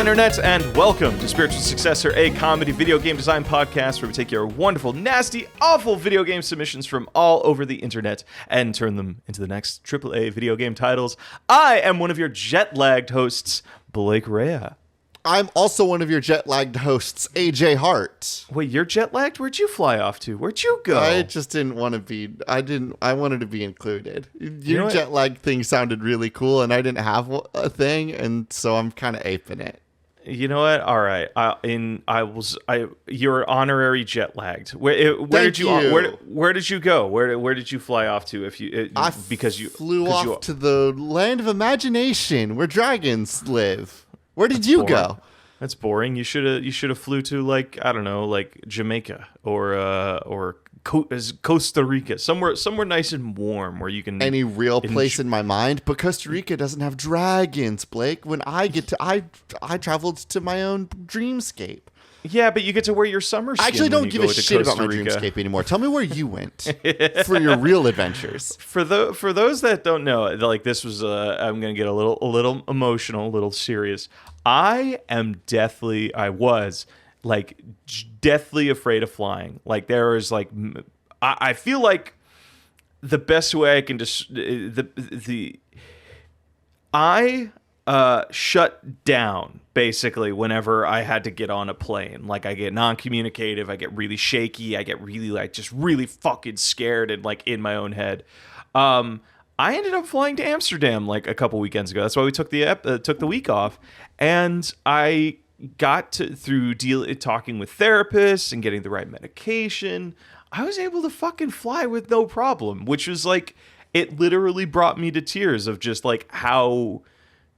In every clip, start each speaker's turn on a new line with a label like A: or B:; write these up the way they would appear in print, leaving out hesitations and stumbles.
A: Internet, and welcome to Spiritual Successor, a comedy video game design podcast where we take your wonderful, nasty, awful video game submissions from all over the internet and turn them into the next AAA video game titles. I am one of your jet-lagged hosts, Blake Rea.
B: I'm also one of your jet-lagged hosts, AJ Hart.
A: Wait, you're jet-lagged? Where'd you fly off to? Where'd you go?
B: I just didn't want to be... I wanted to be included. Your jet-lag thing sounded really cool, and I didn't have a thing, and so I'm kind of aping it.
A: You know what? All right. You're honorary jet-lagged. Where did you go? Where did you fly off to? Because you
B: flew off to the land of imagination, where dragons live. Where did you go?
A: That's boring. You should have flew to like Jamaica or Costa Rica, somewhere nice and warm where you can.
B: Any real place in my mind, but Costa Rica doesn't have dragons, Blake. When I traveled to my own dreamscape.
A: Yeah, but you get to wear your summer skin.
B: I actually don't give a shit about my
A: Rica.
B: dreamscape anymore. Tell me where you went for your real adventures.
A: For those that don't know, like this was, I'm gonna get a little emotional, a little serious. I was deathly afraid of flying. Like there is like, I feel like the best way I can just I shut down basically whenever I had to get on a plane. Like I get non-communicative, I get really shaky, I get really just really fucking scared and like in my own head. I ended up flying to Amsterdam like a couple weekends ago. That's why we took the week off, and I got through talking with therapists and getting the right medication. I was able to fucking fly with no problem, which was like, it literally brought me to tears of just like how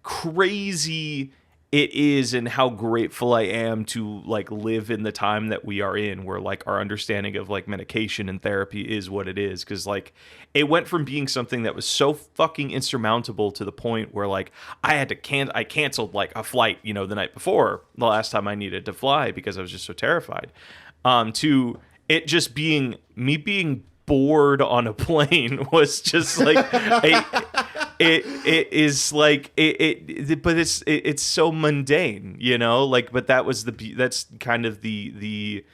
A: crazy it is and how grateful I am to like live in the time that we are in, where like our understanding of like medication and therapy is what it is. Cause like it went from being something that was so fucking insurmountable to the point where like I canceled like a flight, the night before the last time I needed to fly because I was just so terrified, to it just being me being bored on a plane was just like but it's so mundane, but that's kind of the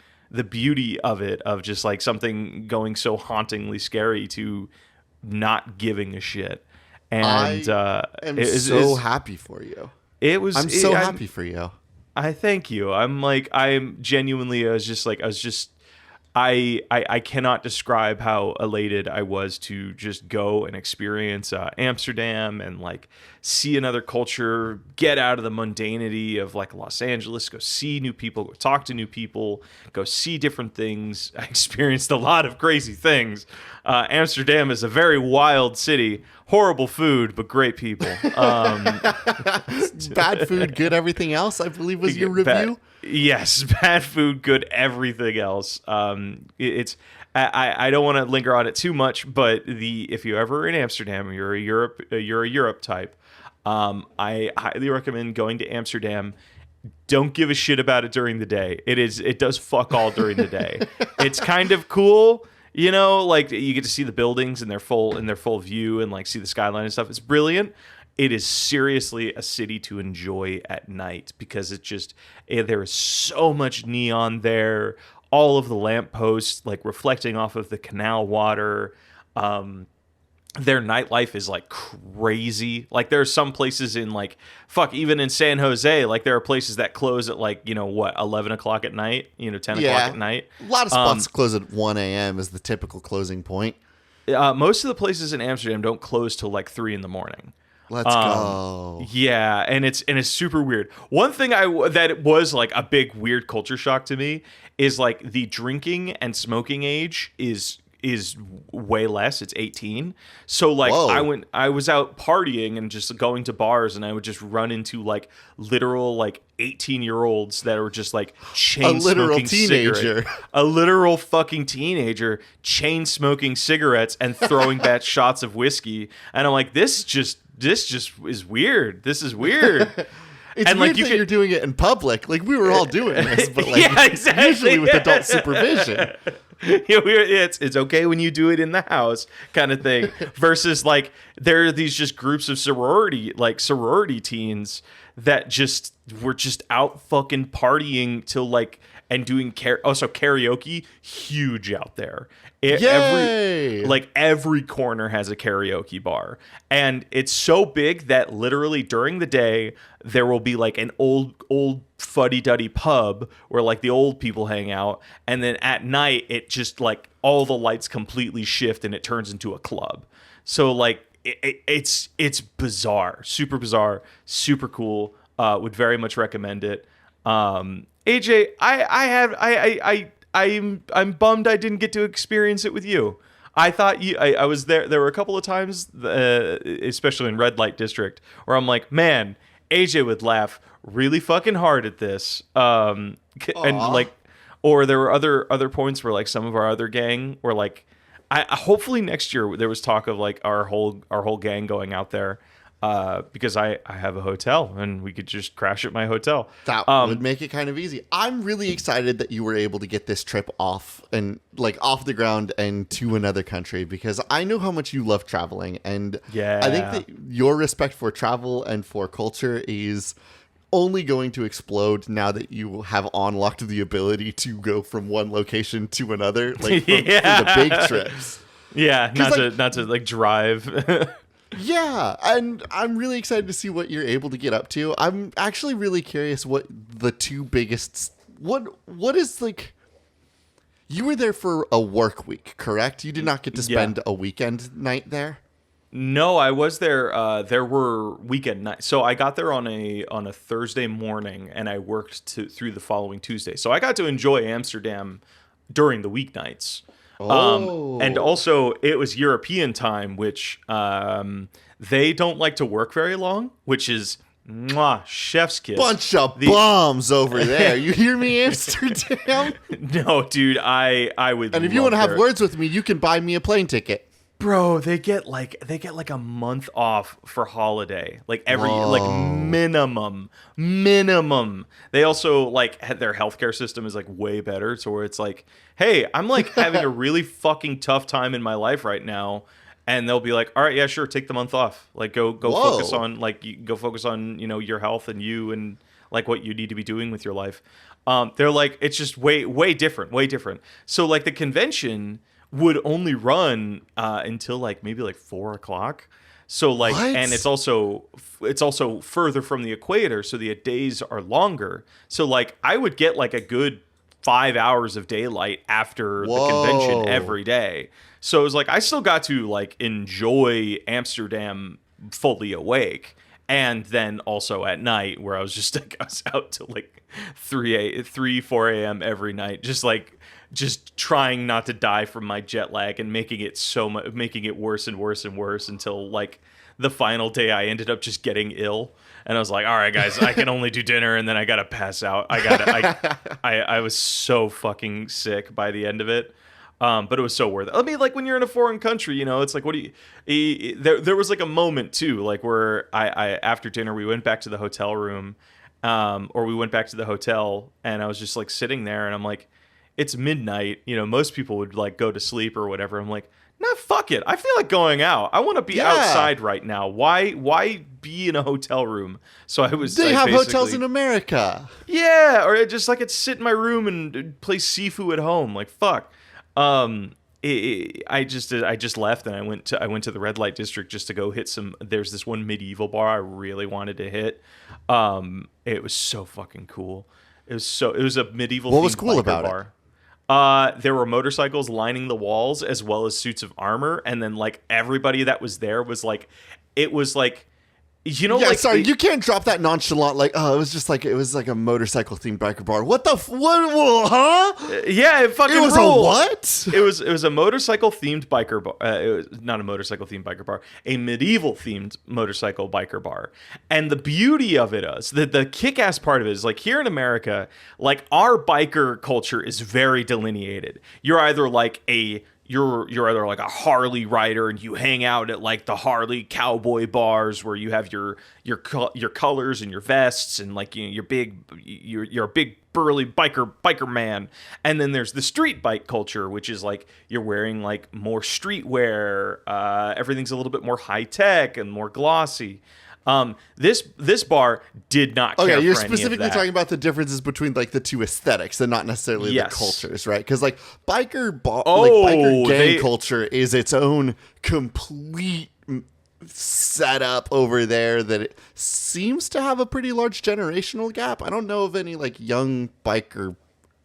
A: beauty of it, of just like something going so hauntingly scary to not giving a shit. And
B: I am happy for you. I'm so happy for you.
A: I thank you. I cannot describe how elated I was to just go and experience Amsterdam and like see another culture, get out of the mundanity of like Los Angeles, go see new people, go talk to new people, go see different things. I experienced a lot of crazy things. Amsterdam is a very wild city, horrible food, but great people.
B: Bad food, good everything else, I believe was your review.
A: Yes, bad food, good everything else. I don't want to linger on it too much, but if you're ever in Amsterdam, you're a Europe type. I highly recommend going to Amsterdam. Don't give a shit about it during the day. It does fuck all during the day. It's kind of cool, like you get to see the buildings in their full view and like see the skyline and stuff. It's brilliant. It is seriously a city to enjoy at night because there is so much neon there. All of the lampposts like reflecting off of the canal water. Their nightlife is like crazy. Like there are some places in like, even in San Jose, like there are places that close at like, 11 o'clock at night, 10 o'clock at night.
B: A lot of spots close at 1 a.m. is the typical closing point.
A: Most of the places in Amsterdam don't close till like 3 in the morning.
B: Let's go.
A: Yeah, and it's super weird. One thing that was like a big weird culture shock to me is like the drinking and smoking age is way less. It's 18. So like
B: Whoa.
A: I was out partying and just going to bars, and I would just run into like literal like 18-year-olds that were just like chain smoking cigarettes. A literal fucking teenager chain smoking cigarettes and throwing back shots of whiskey. And I'm like, this just is weird. This is weird.
B: It's weird that you're doing it in public. Like we were all doing this, but like
A: yeah, exactly.
B: usually with adult supervision.
A: It's okay when you do it in the house, kind of thing. Versus like there are these just groups of sorority teens that just were just out fucking partying till like and doing karaoke, huge out there.
B: Yay!
A: Every corner has a karaoke bar, and it's so big that literally during the day there will be like an old fuddy-duddy pub where like the old people hang out, and then at night it just like all the lights completely shift and it turns into a club. So like it's bizarre, super cool. Would very much recommend it. AJ, I'm bummed I didn't get to experience it with you. I thought I was there. There were a couple of times, especially in Red Light District, where I'm like, man, AJ would laugh really fucking hard at this. And like, or there were other points where like some of our other gang were like, hopefully next year there was talk of like our whole gang going out there. Because I have a hotel and we could just crash at my hotel.
B: That would make it kind of easy. I'm really excited that you were able to get this trip off the ground and to another country, because I know how much you love traveling, and I think that your respect for travel and for culture is only going to explode now that you have unlocked the ability to go from one location to another, like for the big trips.
A: Yeah, not to like drive.
B: Yeah, and I'm really excited to see what you're able to get up to. I'm actually really curious what the two biggest... What is, like... You were there for a work week, correct? You did not get to spend a weekend night there?
A: No, I was there. There were weekend nights. So I got there on a Thursday morning, and I worked through the following Tuesday. So I got to enjoy Amsterdam during the weeknights. And also it was European time, which they don't like to work very long, which is chef's kiss.
B: Bunch of bombs over there. You hear me, Amsterdam?
A: No, dude, I would.
B: And if you want to have words with me, you can buy me a plane ticket.
A: Bro, they get like a month off for holiday, like minimum. They also like their healthcare system is like way better, so where it's like, hey, I'm like having a really fucking tough time in my life right now, and they'll be like, all right, yeah, sure, take the month off, like go focus on your health and you and like what you need to be doing with your life. They're like, it's just way different. So like the convention would only run until like maybe like 4:00. So like, what? And it's also further from the equator, so the days are longer. So like, I would get like a good 5 hours of daylight after the convention every day. So it was like I still got to like enjoy Amsterdam fully awake. And then also at night, where I was just like, I was out till like 4 a.m. every night, just trying not to die from my jet lag and making it worse and worse until like the final day I ended up just getting ill. And I was like, all right, guys, I can only do dinner and then I gotta pass out. I was so fucking sick by the end of it. But it was so worth it. I mean, like when you're in a foreign country, it's like, what do you, there was like a moment too, like where I after dinner, we went back to the hotel room, or we went back to the hotel and I was just like sitting there and I'm like, it's midnight. Most people would like go to sleep or whatever. I'm like, nah, fuck it. I feel like going out. I want to be outside right now. Why be in a hotel room? So
B: They have hotels in America.
A: Yeah. Or just like I'd sit in my room and play Sifu at home. Like, fuck. I just left and I went to the Red Light District just to go hit there's this one medieval bar I really wanted to hit. It was so fucking cool. It was a medieval.
B: What was cool about
A: bar.
B: it?
A: There were motorcycles lining the walls as well as suits of armor, and then like everybody that was there was like, it was like,
B: sorry, you can't drop that nonchalant like, oh, it was like a motorcycle themed biker bar. What the huh?
A: Yeah, it fucking
B: It was
A: ruled.
B: A what?
A: It was a motorcycle themed biker bar. It was not a motorcycle themed biker bar, a medieval themed motorcycle biker bar. And the beauty of it is the kick-ass part of it is like here in America, like our biker culture is very delineated. You're either like a you're either like a Harley rider and you hang out at like the Harley cowboy bars where you have your colors and your vests and like you're a big burly biker man. And then there's the street bike culture, which is like you're wearing like more streetwear. Everything's a little bit more high tech and more glossy. This bar did not care
B: you're
A: for any of
B: specifically
A: that.
B: talking about the differences between like the two aesthetics and not necessarily the cultures, right? Because like biker gang culture is its own complete setup over there that it seems to have a pretty large generational gap. I don't know of any like young biker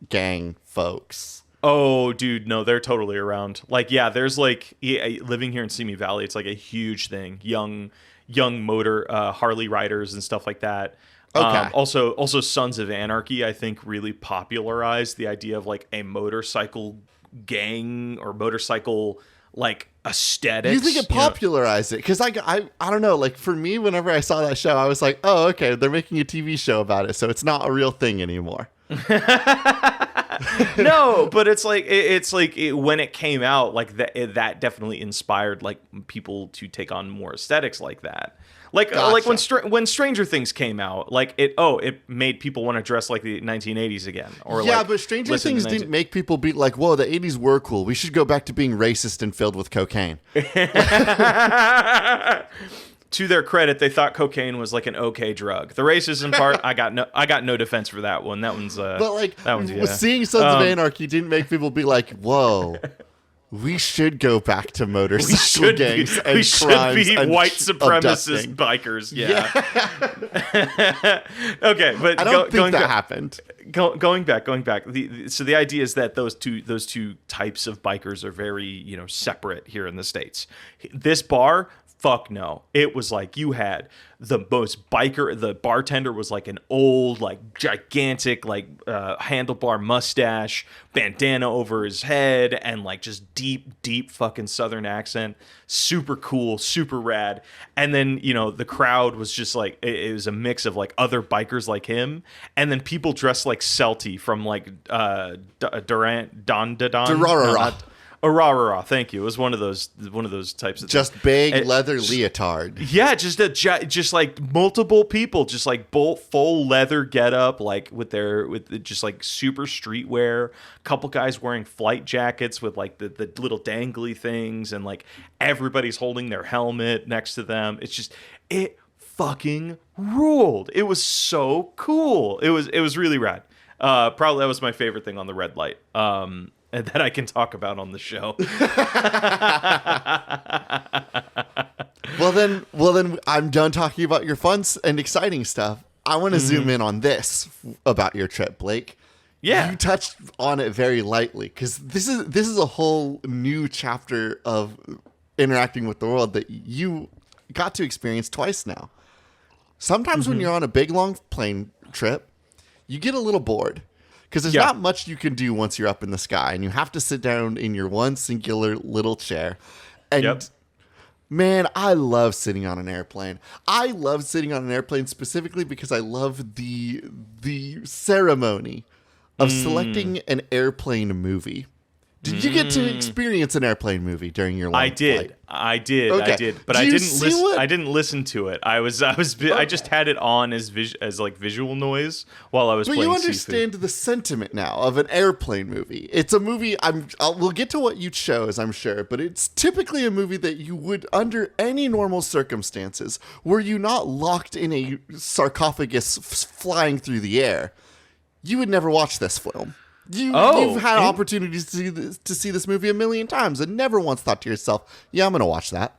B: gang folks.
A: Oh, dude, no, they're totally around. Like, yeah, there's like living here in Simi Valley, it's like a huge thing. Young motor Harley riders and stuff like that.
B: Okay.
A: Also Sons of Anarchy, I think, really popularized the idea of like a motorcycle gang or motorcycle like aesthetics.
B: You think it popularized it? Because I don't know. Like for me, whenever I saw that show, I was like, oh, okay, they're making a TV show about it, so it's not a real thing anymore.
A: No, but it's like when it came out, like that definitely inspired like people to take on more aesthetics like that. Like
B: Gotcha.
A: like when Stranger Things came out, like it made people want to dress like the 1980s again. Or
B: yeah,
A: like,
B: but Stranger Things didn't make people be like, whoa, the 80s were cool. We should go back to being racist and filled with cocaine.
A: To their credit, they thought cocaine was like an okay drug. The racism part, I got no defense for that one. That one's
B: but like
A: that one's, yeah.
B: Seeing Sons of Anarchy didn't make people be like, whoa, we should go back to motorcycle gangs and
A: we should
B: crimes
A: be
B: and
A: white supremacist
B: abducting.
A: bikers. Yeah. Okay, but
B: I don't think that happened.
A: Going back. So the idea is that those two types of bikers are very separate here in the States. This bar. Fuck no. It was like you had the bartender was like an old, like gigantic, like handlebar mustache, bandana over his head, and like just deep fucking Southern accent. Super cool, super rad. And then, the crowd was just like, it was a mix of like other bikers like him, and then people dressed like Celty from like
B: Durarara.
A: Rah, thank you. It was one of those types of
B: just
A: things.
B: big leather leotard.
A: Yeah, just like multiple people, just like full leather getup, like with just like super streetwear. Couple guys wearing flight jackets with like the little dangly things, and like everybody's holding their helmet next to them. It fucking ruled. It was so cool. It was really rad. Probably that was my favorite thing on the red light. That I can talk about on the show.
B: Well then I'm done talking about your fun and exciting stuff. I want to zoom in on this about your trip, Blake.
A: Yeah.
B: You touched on it very lightly because this is a whole new chapter of interacting with the world that you got to experience twice now. Sometimes when you're on a big long plane trip, you get a little bored. Because there's not much you can do once you're up in the sky, and you have to sit down in your one singular little chair. And man, I love sitting on an airplane. I love sitting on an airplane specifically because I love the ceremony of selecting an airplane movie. Did you get to experience an airplane movie during your long flight?
A: I did, but I didn't listen to it. I just had it on as visual noise while I was playing. But you
B: understand the sentiment now of an airplane movie. It's a movie. We'll get to what you chose, I'm sure, but it's typically a movie that you would, under any normal circumstances, were you not locked in a sarcophagus flying through the air, you would never watch this film. You've had opportunities to see this movie a million times and never once thought to yourself, yeah, I'm going to watch that.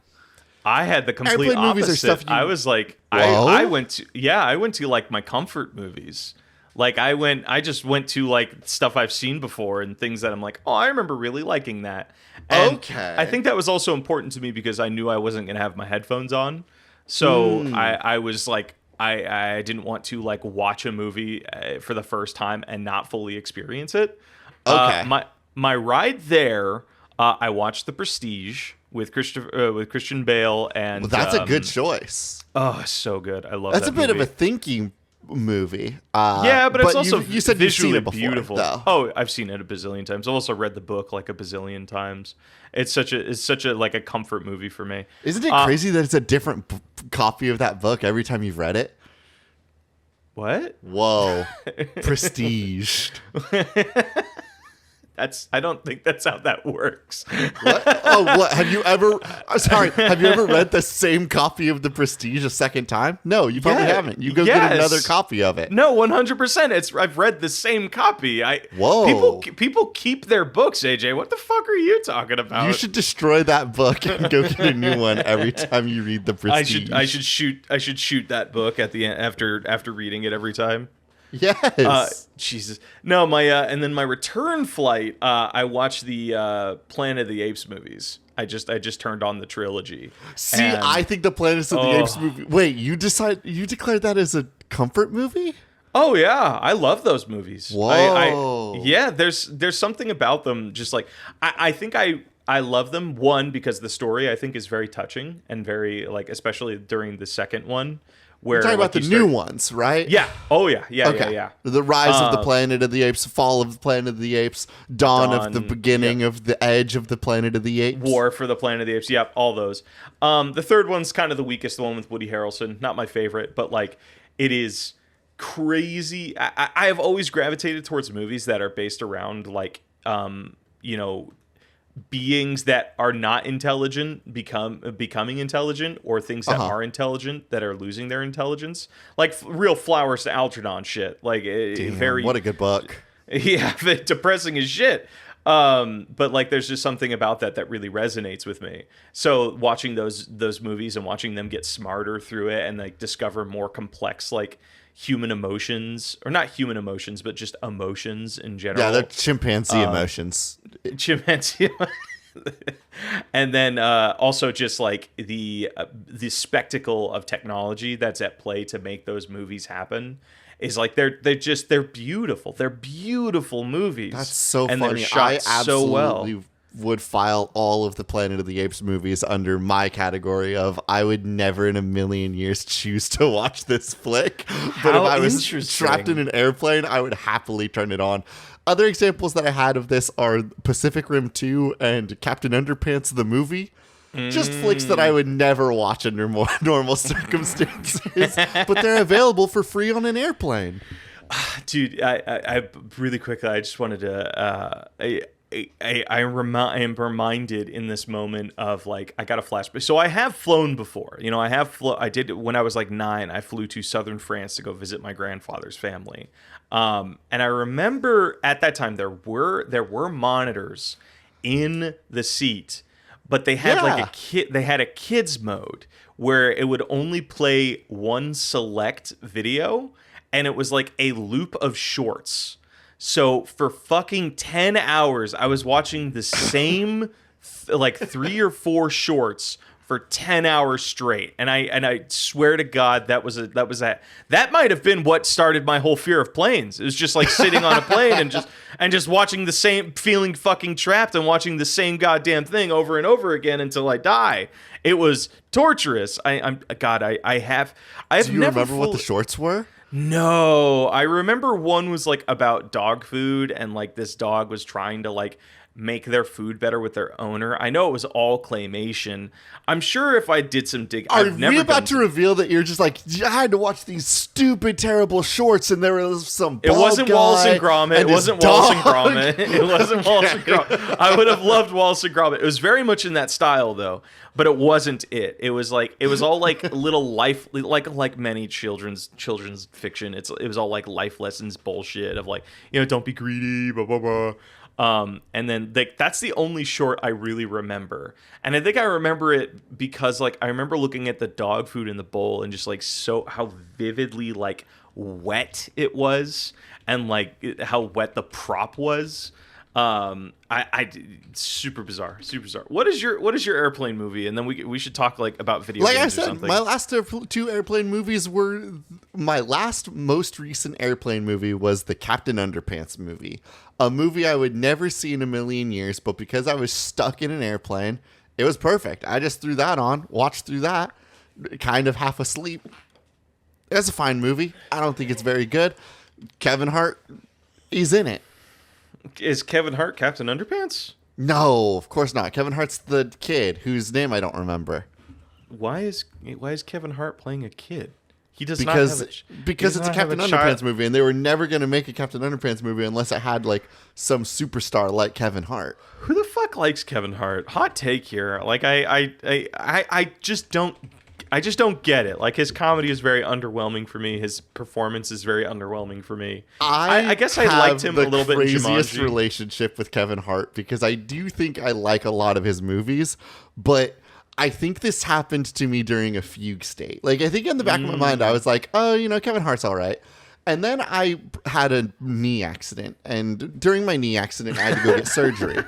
A: I had the complete
B: Airplane
A: opposite.
B: movies are stuff
A: I was like, I went to like my comfort movies. Like I just went to like stuff I've seen before and things that I'm like, oh, I remember really liking that. And
B: okay.
A: I think that was also important to me because I knew I wasn't going to have my headphones on. So I was like, I didn't want to like watch a movie for the first time and not fully experience it.
B: Okay.
A: My ride there, I watched The Prestige with Christian Bale, and
B: well, that's a good choice.
A: Oh, so good! I love
B: that's
A: that
B: a bit
A: movie.
B: of a thinky movie.
A: Yeah, but it's also
B: you said you've seen
A: visually
B: it before,
A: beautiful.
B: though.
A: Oh, I've seen it a bazillion times. I've also read the book like a bazillion times. It's such a like a comfort movie for me.
B: Isn't it crazy that it's a different copy of that book every time you've read it?
A: What?
B: Whoa. Prestige.
A: I don't think that's how that works.
B: What? Oh, what? Have you ever read the same copy of The Prestige a second time? No, you probably haven't. You go get another copy of it.
A: No, 100%. I've read the same copy.
B: Whoa.
A: People keep their books, AJ. What the fuck are you talking about?
B: You should destroy that book and go get a new one every time you read The Prestige.
A: I should shoot that book at the end after reading it every time.
B: Yes.
A: Jesus. No, and then my return flight, I watched the Planet of the Apes movies. I just turned on the trilogy.
B: See, I think the Planet of the Apes movie. Wait, you declared that as a comfort movie?
A: Oh yeah, I love those movies.
B: Whoa.
A: Yeah, there's something about them. Just like I think I love them. One, because the story I think is very touching and very like, especially during the second one. Where,
B: You're talking about the new ones, right?
A: Yeah. Oh, yeah. Yeah,
B: okay.
A: yeah.
B: The Rise of the Planet of the Apes, Fall of the Planet of the Apes, Dawn of the Beginning of the Edge of the Planet of the Apes.
A: War for the Planet of the Apes. Yep, all those. The third one's kind of the weakest, the one with Woody Harrelson. Not my favorite, but like it is crazy. I have always gravitated towards movies that are based around like, beings that are not intelligent becoming intelligent, or things that are intelligent that are losing their intelligence, like real Flowers to Algernon shit. Like very
B: what a good book.
A: Yeah, depressing as shit. But like there's just something about that really resonates with me. So watching those movies and watching them get smarter through it and like discover more complex like human emotions, or not human emotions, but just emotions in general.
B: Yeah, they're chimpanzee emotions.
A: Chimpanzee. And then also just like the spectacle of technology that's at play to make those movies happen is like they're beautiful. They're beautiful movies.
B: That's so
A: and
B: funny.
A: They're shot
B: I absolutely
A: so well.
B: would file all of the Planet of the Apes movies under my category of I would never in a million years choose to watch this flick. But if I was trapped in an airplane, I would happily turn it on. Other examples that I had of this are Pacific Rim 2 and Captain Underpants the movie. Just flicks that I would never watch under more normal circumstances, but they're available for free on an airplane.
A: Dude, I really quickly, I just wanted to I am reminded in this moment of like I got a flashback. So I have flown before. You know, I did when I was like 9. I flew to southern France to go visit my grandfather's family. And I remember at that time there were monitors in the seat, but they had a kids mode where it would only play one select video, and it was like a loop of shorts. So for fucking 10 hours, I was watching the same like 3 or 4 shorts for 10 hours straight. And I swear to God, that might have been what started my whole fear of planes. It was just like sitting on a plane and just watching the same, feeling fucking trapped and watching the same goddamn thing over and over again until I die. It was torturous. Do you
B: remember what the shorts were?
A: No, I remember one was like about dog food, and like this dog was trying to like make their food better with their owner. I know it was all claymation. I'm sure if I did some dig,
B: are we about to reveal that you're just like, I had to watch these stupid, terrible shorts, and there was some.
A: It wasn't Wallace and Gromit. It wasn't Wallace and Gromit. It wasn't Wallace and Gromit. I would have loved Wallace and Gromit. It was very much in that style though, but it wasn't it. It was all like little life, like many children's fiction. It was all like life lessons bullshit of like, you know, don't be greedy, blah blah blah. And then that's the only short I really remember. And I think I remember it because like I remember looking at the dog food in the bowl and just like so how vividly like wet it was, and like how wet the prop was. I super bizarre. What is your airplane movie? And then we should talk like about video games
B: I
A: or
B: said,
A: something.
B: my last 2 airplane movies were my last most recent airplane movie was the Captain Underpants movie, a movie I would never see in a million years, but because I was stuck in an airplane, it was perfect. I just threw that on, watched through that, kind of half asleep. It's a fine movie. I don't think it's very good. Kevin Hart, he's in it.
A: Is Kevin Hart Captain Underpants?
B: No, of course not. Kevin Hart's the kid whose name I don't remember.
A: Why is Kevin Hart playing a kid? He does
B: because
A: not have
B: because it's a Captain Underpants movie, and they were never going to make a Captain Underpants movie unless it had like some superstar like Kevin Hart.
A: Who the fuck likes Kevin Hart? Hot take here. Like I just don't get it. Like his comedy is very underwhelming for me. His performance is very underwhelming for me. I guess I liked him a little bit in Jumanji.
B: Craziest relationship with Kevin Hart because I do think I like a lot of his movies, but I think this happened to me during a fugue state. Like, I think in the back of my mind, I was like, oh, Kevin Hart's all right. And then I had a knee accident. And during my knee accident, I had to go get surgery.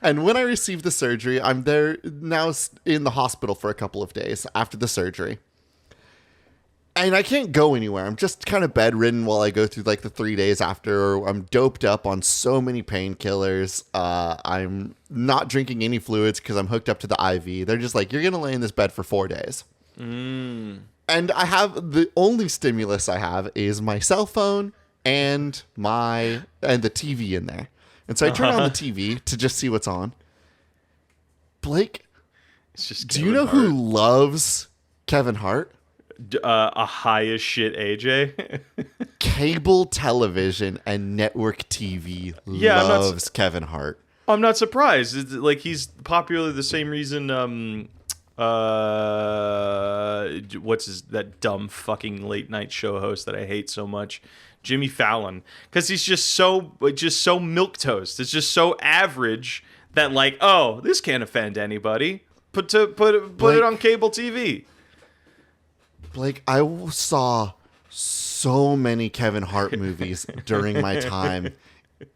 B: And when I received the surgery, I'm there now in the hospital for a couple of days after the surgery. And I can't go anywhere. I'm just kind of bedridden while I go through like the 3 days after. I'm doped up on so many painkillers. I'm not drinking any fluids because I'm hooked up to the IV. They're just like, you're going to lay in this bed for 4 days. And the only stimulus I have is my cell phone and the TV in there. And so I turn on the TV to just see what's on. Blake, do you know who loves Kevin Hart?
A: A high as shit AJ.
B: Cable television and network TV loves Kevin Hart.
A: I'm not surprised. It's like he's popular the same reason. What's that dumb fucking late night show host that I hate so much, Jimmy Fallon, because he's just so milquetoast. It's just so average that like, oh, this can't offend anybody. Put it on cable TV.
B: Blake, I saw so many Kevin Hart movies during my time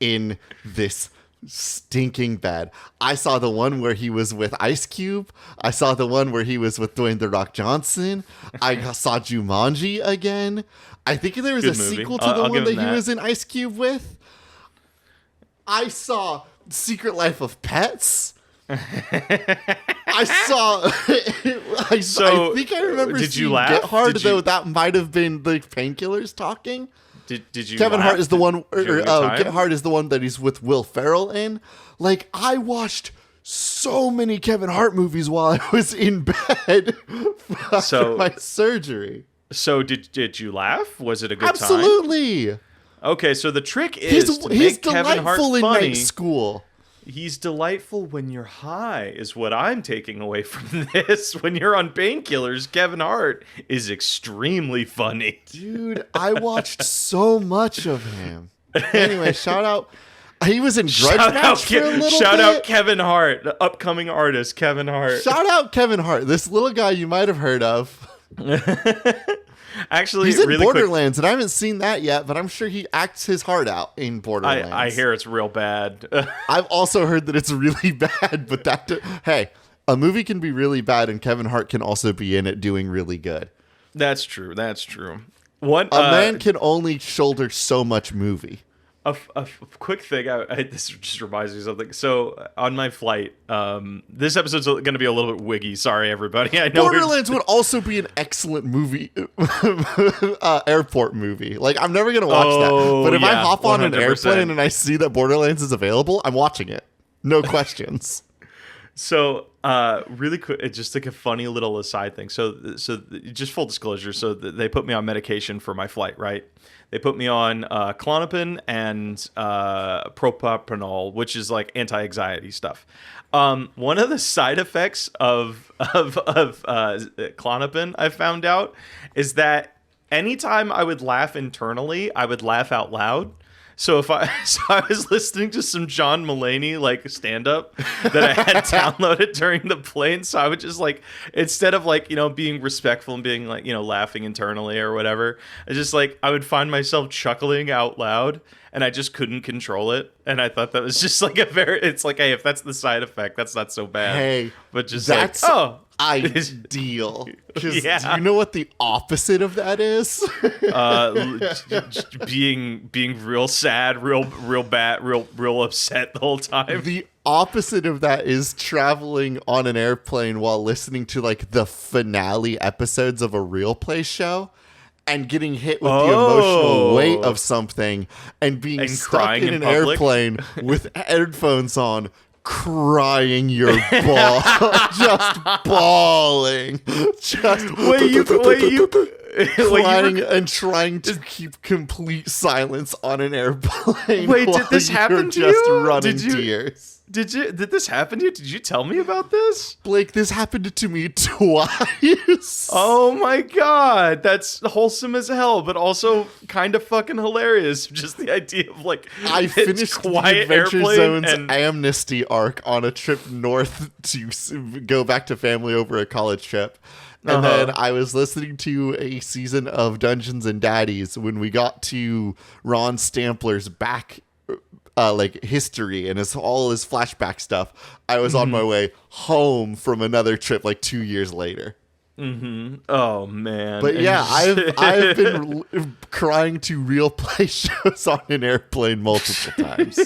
B: in this stinking bed. I saw the one where he was with Ice Cube. I saw the one where he was with Dwayne "The Rock" Johnson. I saw Jumanji again. I think there was a sequel to the one that he was in Ice Cube with. I saw Secret Life of Pets. I think I remember
A: did
B: seeing
A: you laugh?
B: Get Hard, though that might have been the Painkillers talking.
A: Did you
B: Kevin
A: laugh?
B: Hart is the one Get Hard is the one that he's with Will Ferrell in. Like, I watched so many Kevin Hart movies while I was in bed after my surgery.
A: So did you laugh? Was it a good time?
B: Absolutely.
A: Okay, so the trick is to make Kevin Hart funny.
B: In night school.
A: He's delightful when you're high, is what I'm taking away from this. When you're on painkillers, Kevin Hart is extremely funny.
B: Dude, I watched so much of him. Anyway, shout out. He was in Grudge Match for a little bit.
A: Shout out Kevin Hart, the upcoming artist, Kevin Hart.
B: Shout out Kevin Hart, this little guy you might have heard of.
A: Actually,
B: he's in
A: really
B: Borderlands, and I haven't seen that yet, but I'm sure he acts his heart out in Borderlands.
A: I hear it's real bad.
B: I've also heard that it's really bad, but hey, a movie can be really bad, and Kevin Hart can also be in it doing really good.
A: That's true. A
B: man can only shoulder so much movie.
A: A quick thing, this just reminds me of something. So on my flight, this episode's going to be a little bit wiggy. Sorry, everybody. I know
B: Borderlands would also be an excellent movie, airport movie. Like, I'm never going to watch that. But if I hop on 100%. An airplane and I see that Borderlands is available, I'm watching it. No questions.
A: So, really quick, it's just like a funny little aside thing. So just full disclosure. So they put me on medication for my flight, right? They put me on Klonopin and Propranolol, which is like anti-anxiety stuff. One of the side effects of Klonopin, I found out, is that anytime I would laugh internally, I would laugh out loud. So I was listening to some John Mulaney like stand up that I had downloaded during the plane. So I would just like, instead of like, being respectful and being like, laughing internally or whatever, I would find myself chuckling out loud and I just couldn't control it. And I thought that was just like it's like, hey, if that's the side effect, that's not so bad.
B: Hey,
A: but just
B: that's
A: like,
B: ideal. Do you know what the opposite of that is?
A: Being real sad, real bad, real upset the whole time.
B: The opposite of that is traveling on an airplane while listening to like the finale episodes of a real play show and getting hit with the emotional weight of something and being stuck in an airplane with headphones on, crying your ball, just bawling, just crying and trying to keep complete silence on an airplane.
A: Wait, did this happen to you?
B: Just running tears.
A: Did this happen to you? Did you tell me about this?
B: Blake, this happened to me twice.
A: Oh my god, that's wholesome as hell, but also kind of fucking hilarious. Just the idea of like
B: I finished the Adventure Zone's amnesty arc on a trip north to go back to family over a college trip. And then I was listening to a season of Dungeons and Daddies when we got to Ron Stampler's back like history and all his flashback stuff. I was on my way home from another trip like 2 years later.
A: Oh man!
B: But yeah, I've been crying to real play shows on an airplane multiple times.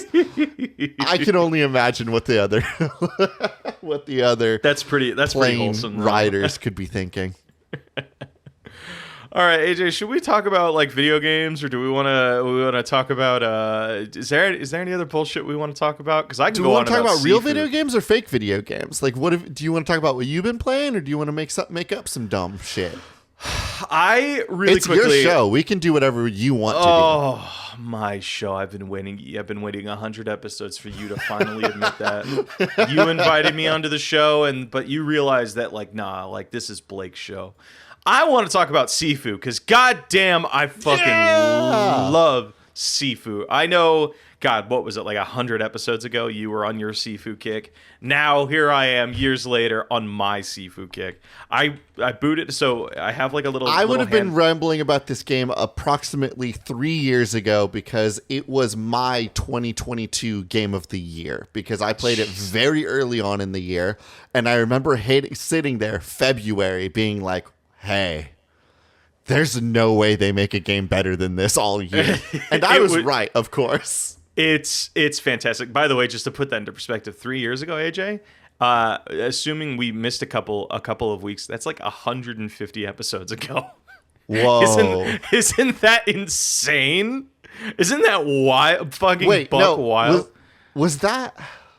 B: I can only imagine what the other
A: that's pretty wholesome
B: riders could be thinking.
A: All right, AJ, should we talk about like video games, or do we want to talk about? Is there any other bullshit we want to talk about? Because I can go on about. Do we want to talk about
B: real video games or fake video games? Like, do you want to talk about what you've been playing, or do you want to make up some dumb shit?
A: It's
B: your show. We can do whatever you want to do.
A: Oh, my show. I've been waiting 100 episodes for you to finally admit that. You invited me onto the show, but you realized that this is Blake's show. I want to talk about Sifu because goddamn, I fucking love Sifu. I know, God, what was it, like 100 episodes ago? You were on your Sifu kick. Now here I am, years later, on my Sifu kick. I booted, so I have like a little.
B: I would have been rambling about this game approximately 3 years ago because it was my 2022 game of the year because I played it very early on in the year, and I remember sitting there February being like, hey, there's no way they make a game better than this all year. And I was right, of course.
A: It's fantastic. By the way, just to put that into perspective, 3 years ago, AJ, assuming we missed a couple of weeks, that's like 150 episodes ago.
B: Whoa.
A: Isn't that insane? Isn't that wild? Fucking wild.
B: Was that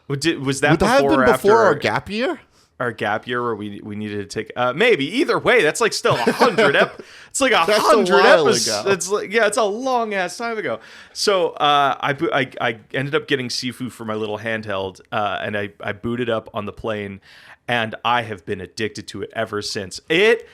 A: would that
B: have been before our gap year?
A: Our gap year where we needed to take maybe either way that's like still 100 it's like 100 episodes. It's like, yeah, it's a long ass time ago. So I ended up getting Sifu for my little handheld and I booted up on the plane and I have been addicted to it ever since. It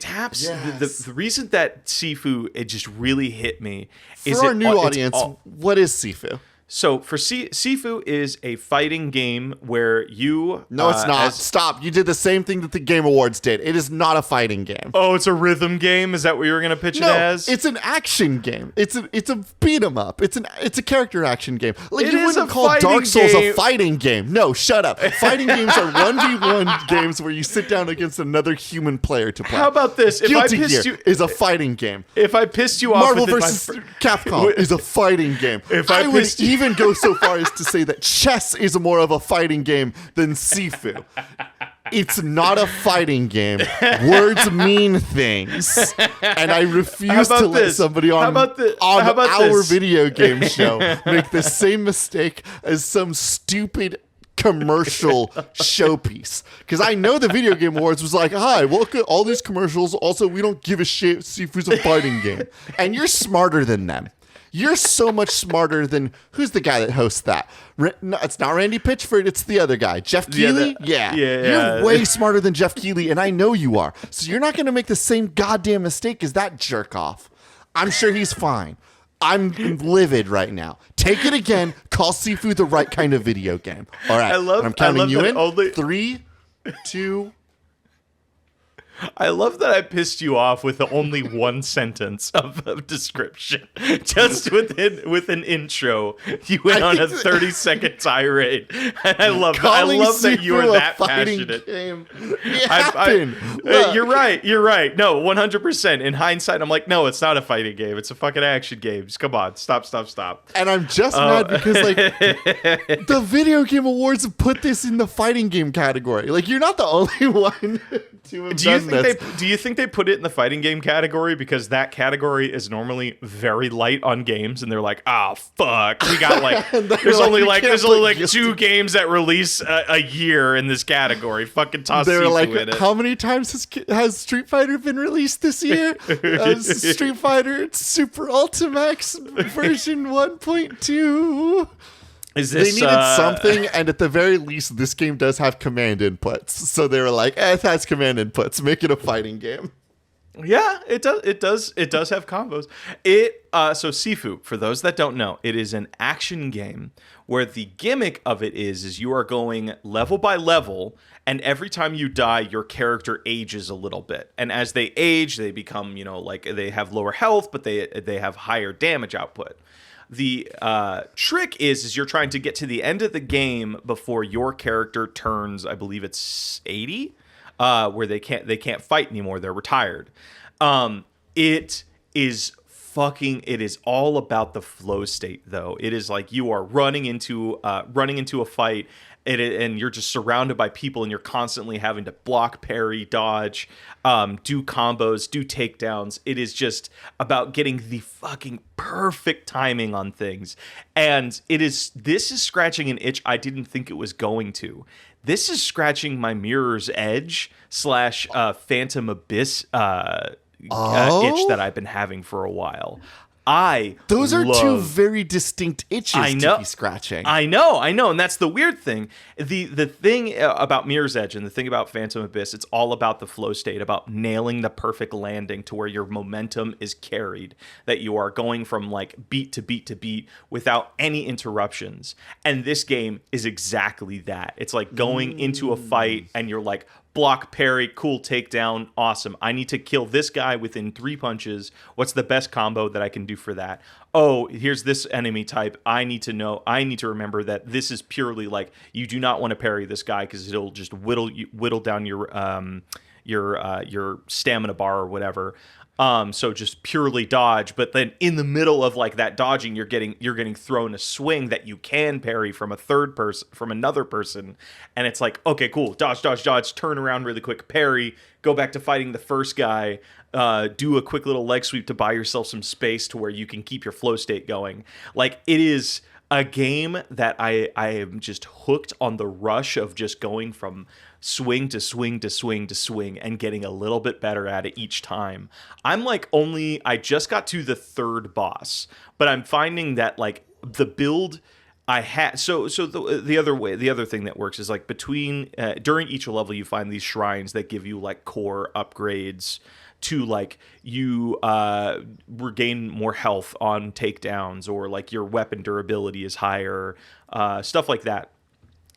A: taps the reason that Sifu it just really hit me is
B: for our new audience. What is Sifu?
A: So for Sifu is a fighting game where you...
B: No, it's not. Stop. You did the same thing that the Game Awards did. It is not a fighting game.
A: Oh, it's a rhythm game? Is that what you were going to pitch it as?
B: It's an action game. It's a beat 'em up. It's a character action game. Like you wouldn't call Dark Souls a fighting game. No, shut up. Fighting games are 1v1 games where you sit down against another human player to play.
A: How about this?
B: Guilty Gear is a fighting game.
A: If I pissed you off...
B: Marvel vs. Capcom is a fighting game.
A: If I would
B: even go so far as to say that chess is more of a fighting game than Sifu. It's not a fighting game. Words mean things. And I refuse to let somebody on our video game show make the same mistake as some stupid commercial showpiece. Because I know the Video Game Awards was like, hi, look at all these commercials. Also, we don't give a shit. Sifu's a fighting game. And you're smarter than them. You're so much smarter than... Who's the guy that hosts that? No, it's not Randy Pitchford. It's the other guy. Jeff Keighley? Yeah. You're way smarter than Jeff Keighley, and I know you are. So you're not going to make the same goddamn mistake as that jerk-off. I'm sure he's fine. I'm livid right now. Take it again. Call Sifu the right kind of video game. All right. I'm counting you in. 3, 2...
A: I love that I pissed you off with only one sentence of description. Just with an intro, you went on a 30-second tirade. And I love that you are that passionate. You're right. No, 100%. In hindsight, I'm like, no, it's not a fighting game. It's a fucking action game. Come on, stop.
B: And I'm just mad because the Video Game Awards have put this in the fighting game category. Like, you're not the only one
A: Do you think they put it in the fighting game category because that category is normally very light on games, and they're like, oh fuck, we got like there's only like 2 games that release a year in this category. Fucking toss
B: They're
A: Sifu
B: like,
A: in it.
B: how many times has Street Fighter been released this year? Street Fighter Super Ultimax version 1.2.
A: Is this,
B: they needed something, and at the very least, this game does have command inputs. So they were like, it has command inputs. Make it a fighting game.
A: Yeah, it does. It does have combos. So Sifu, for those that don't know, it is an action game where the gimmick of it is you are going level by level, and every time you die, your character ages a little bit. And as they age, they become, like they have lower health, but they have higher damage output. The trick is you're trying to get to the end of the game before your character turns, I believe it's 80, where they can't fight anymore. They're retired. It is all about the flow state, though. It is like you are running into a fight. And you're just surrounded by people, and you're constantly having to block, parry, dodge, do combos, do takedowns. It is just about getting the fucking perfect timing on things. And this is scratching an itch I didn't think it was going to. This is scratching my Mirror's Edge / Phantom Abyss itch that I've been having for a while. Those are 2 very distinct itches to be scratching. I know, and that's the weird thing. The thing about Mirror's Edge and the thing about Phantom Abyss, it's all about the flow state, about nailing the perfect landing to where your momentum is carried, that you are going from like beat to beat to beat without any interruptions. And this game is exactly that. It's like going into a fight and you're like, block, parry, cool takedown, awesome. I need to kill this guy within 3 punches. What's the best combo that I can do for that? Oh, here's this enemy type. I need to remember that this is purely like, you do not want to parry this guy because it'll just whittle down your stamina bar or whatever. So just purely dodge, but then in the middle of like that dodging, you're getting thrown a swing that you can parry from another person, and it's like, okay, cool, dodge, turn around really quick, parry, go back to fighting the first guy, do a quick little leg sweep to buy yourself some space to where you can keep your flow state going. Like, it is a game that I am just hooked on the rush of just going from swing to swing to swing to swing and getting a little bit better at it each time. I just got to the 3rd boss, but I'm finding that like the build I had, the other thing that works is like during each level you find these shrines that give you like core upgrades to like you regain more health on takedowns, or like your weapon durability is higher, stuff like that.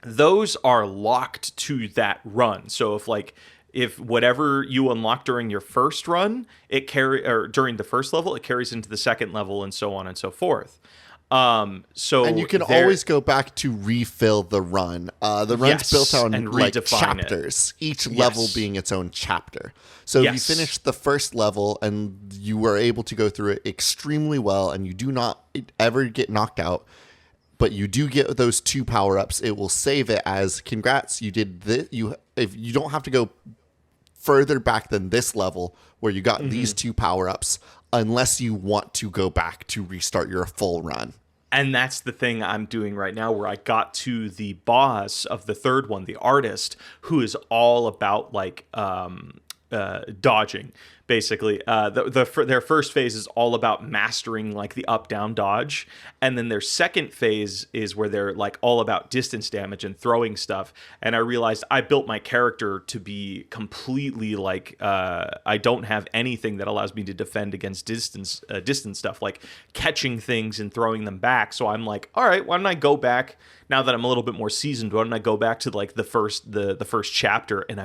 A: Those are locked to that run. So if whatever you unlock during your first run, during the first level, it carries into the second level, and so on and so forth. And
B: you can always go back to refill the run. The run's built on like chapters, each level being its own chapter. So if you finish the first level and you were able to go through it extremely well, and you do not ever get knocked out, but you do get those 2 power-ups, it will save it as, congrats, you did this. If you don't have to go further back than this level where you got these 2 power-ups, unless you want to go back to restart your full run.
A: And that's the thing I'm doing right now, where I got to the boss of the 3rd one, the artist, who is all about like dodging. Basically, their first phase is all about mastering like the up-down dodge, and then their second phase is where they're like all about distance damage and throwing stuff. And I realized I built my character to be completely like I don't have anything that allows me to defend against distance stuff, like catching things and throwing them back. So I'm like, all right, why don't I go back? Now that I'm a little bit more seasoned, why don't I go back to like the first chapter? And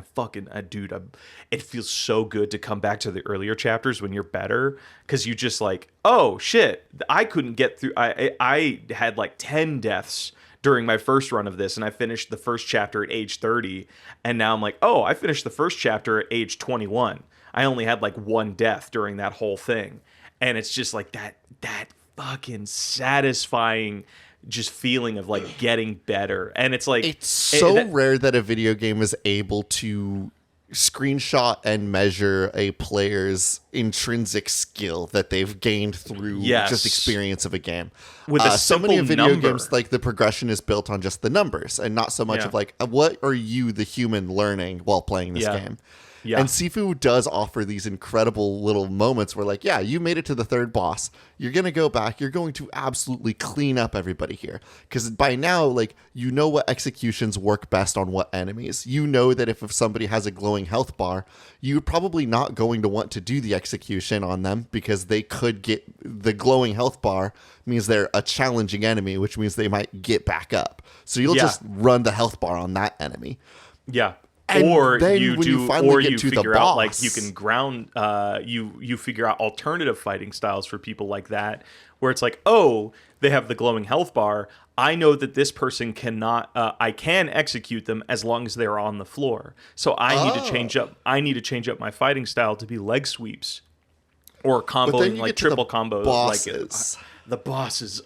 A: it feels so good to come back to the earlier chapters when you're better, because you just like, oh shit, I couldn't get through. I had like 10 deaths during my first run of this, and I finished the first chapter at age 30, and now I'm like, oh, I finished the first chapter at age 21. I only had like 1 death during that whole thing, and it's just like that fucking satisfying just feeling of like getting better. And it's like,
B: it's so rare that a video game is able to screenshot and measure a player's intrinsic skill that they've gained through just experience of a game.
A: With a
B: so many of video
A: number.
B: games, like the progression is built on just the numbers and not so much of like, what are you, the human, learning while playing this game? Yeah. And Sifu does offer these incredible little moments where, like, yeah, you made it to the third boss. You're going to go back. You're going to absolutely clean up everybody here. Because by now, like, you know what executions work best on what enemies. You know that if somebody has a glowing health bar, you're probably not going to want to do the execution on them because they could get the glowing health bar means they're a challenging enemy, which means they might get back up. So you'll just run the health bar on that enemy.
A: Yeah.
B: And
A: or you
B: figure
A: out like you can ground you figure out alternative fighting styles for people like that, where it's like, oh, they have the glowing health bar, I know that this person cannot I can execute them as long as they're on the floor, so I need to change up my fighting style to be leg sweeps or comboing like triple combos
B: bosses.
A: Like the bosses,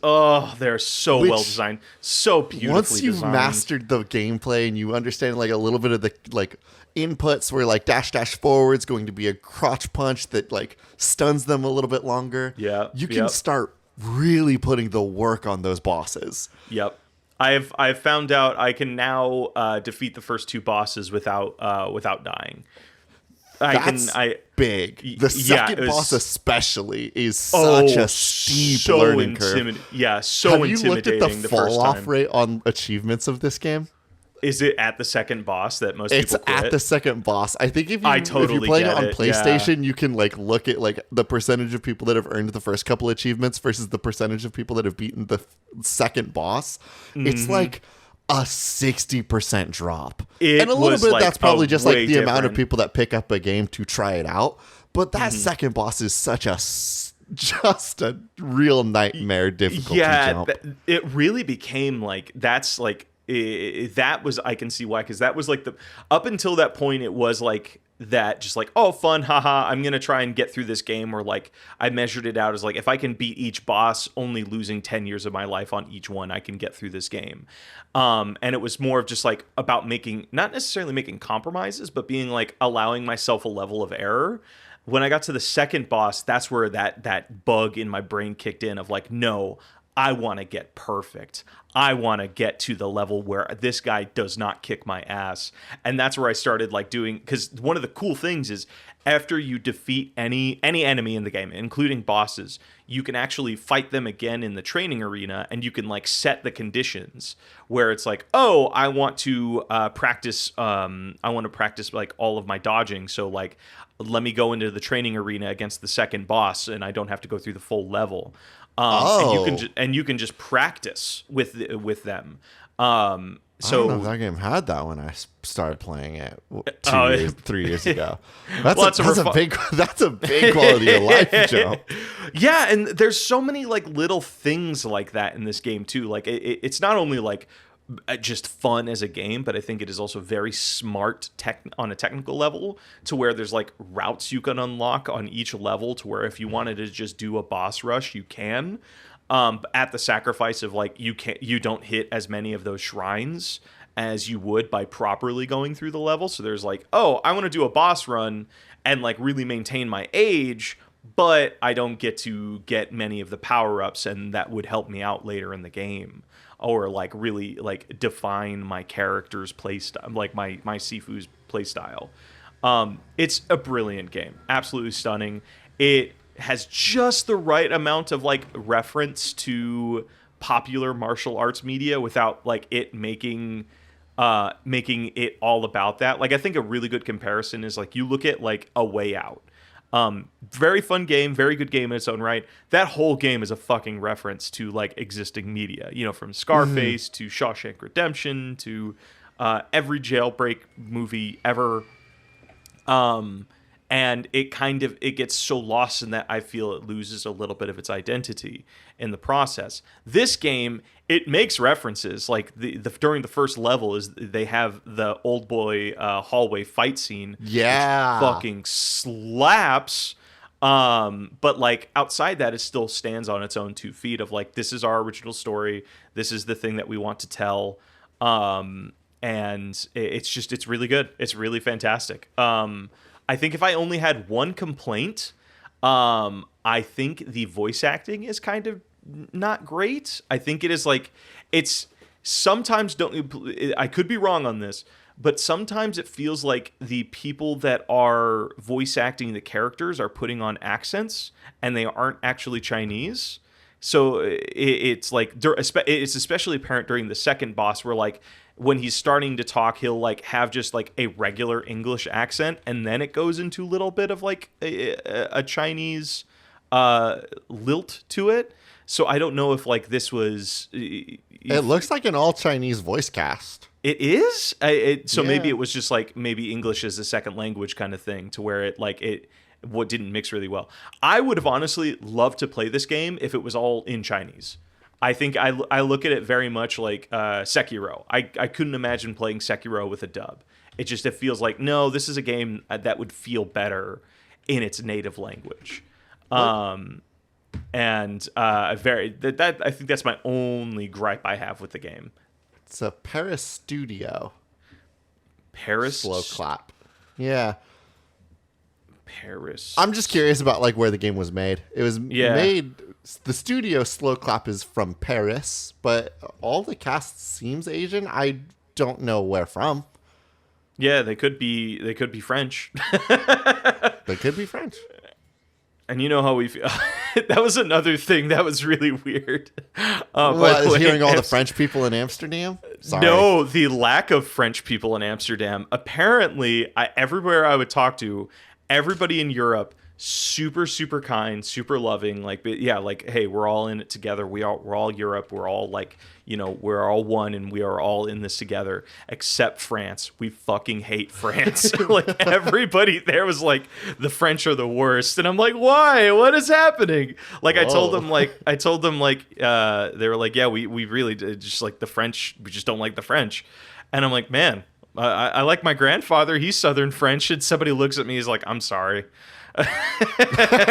A: they're so well designed, so beautifully
B: once you've
A: designed.
B: mastered the gameplay and you understand like a little bit of the like inputs where like dash forward's going to be a crotch punch that like stuns them a little bit longer.
A: Yeah,
B: you can start really putting the work on those bosses.
A: Yep. I've found out I can now defeat the first two bosses without dying.
B: That's big. The second boss especially is such a steep learning curve.
A: Yeah, so
B: Have
A: intimidating.
B: You looked at the fall-off rate on achievements of this game?
A: Is it at the second boss that most people quit?
B: It's at the second boss. I think if you're playing it on PlayStation, you can like look at like the percentage of people that have earned the first couple achievements versus the percentage of people that have beaten the second boss. Mm-hmm. It's like a 60% drop. And a little bit that's probably just like the amount of people that pick up a game to try it out. But that second boss is such just a real nightmare difficulty jump.
A: It really became like that's like that was, I can see why, because that was like the up until that point it was like that, just like, oh, fun, haha, I'm gonna try and get through this game, or like I measured it out as like, if I can beat each boss only losing 10 years of my life on each one, I can get through this game. And it was more of just like about not necessarily making compromises, but being like allowing myself a level of error. When I got to the second boss, that's where that bug in my brain kicked in of like, no, I want to get perfect. I want to get to the level where this guy does not kick my ass. And that's where I started like doing, because one of the cool things is after you defeat any enemy in the game, including bosses, you can actually fight them again in the training arena, and you can like set the conditions where it's like, oh, I want to practice like all of my dodging. So like, let me go into the training arena against the second boss and I don't have to go through the full level. And you can just practice with them.
B: I don't know if that game had that when I started playing it 3 years ago. That's a big quality of life jump.
A: Yeah, and there's so many like little things like that in this game too. Like it's not only like just fun as a game, but I think it is also very smart on a technical level, to where there's like routes you can unlock on each level, to where if you wanted to just do a boss rush, you can, at the sacrifice of like you don't hit as many of those shrines as you would by properly going through the level. So there's like, oh, I want to do a boss run and like really maintain my age, but I don't get to get many of the power-ups, and that would help me out later in the game, or like really like define my character's playstyle, like my Sifu's playstyle. It's a brilliant game, absolutely stunning. It has just the right amount of like reference to popular martial arts media without like it making it all about that. Like I think a really good comparison is like you look at like A Way Out. Very fun game, very good game in its own right. That whole game is a fucking reference to like existing media, you know, from Scarface to Shawshank Redemption to every jailbreak movie ever. And it gets so lost in that, I feel it loses a little bit of its identity in the process. This game, it makes references, like the during the first level is they have the old boy hallway fight scene.
B: Yeah,
A: which fucking slaps. But like outside that, it still stands on its own 2 feet of like, this is our original story. This is the thing that we want to tell. and it's really good. It's really fantastic. I think if I only had one complaint, I think the voice acting is kind of not great. I think it is like, it's sometimes, I could be wrong on this, but sometimes it feels like the people that are voice acting the characters are putting on accents and they aren't actually Chinese. So it's like, it's especially apparent during the second boss where like when he's starting to talk, he'll like have just like a regular English accent, and then it goes into a little bit of like a Chinese lilt to it. So I don't know if like this was.
B: It looks like an all Chinese voice cast.
A: It is. Maybe it was just like maybe English as a second language kind of thing, to where it what didn't mix really well. I would have honestly loved to play this game if it was all in Chinese. I think I look at it very much like Sekiro. I couldn't imagine playing Sekiro with a dub. It feels like, no, this is a game that would feel better in its native language. I think that's my only gripe I have with the game.
B: It's a Paris studio.
A: Paris
B: slow clap. Yeah.
A: Paris.
B: I'm just curious about like where the game was made. It was made. The studio Slow Clap is from Paris, but all the cast seems Asian. I don't know where from.
A: Yeah, they could be French.
B: They could be French.
A: And you know how we feel. That was another thing that was really weird.
B: Hearing all the French people in Amsterdam? Sorry.
A: No, the lack of French people in Amsterdam. Apparently, everywhere I would talk to, everybody in Europe, super, super kind, super loving. Like, yeah, like, hey, we're all in it together. We're all Europe. We're all like, we're all one, and we are all in this together, except France. We fucking hate France. Like, everybody there was like, the French are the worst. And I'm like, why? What is happening? Like, I told them, they were like, yeah, we really just like the French. We just don't like the French. And I'm like, man, I like my grandfather. He's Southern French. And somebody looks at me, he's like, I'm sorry.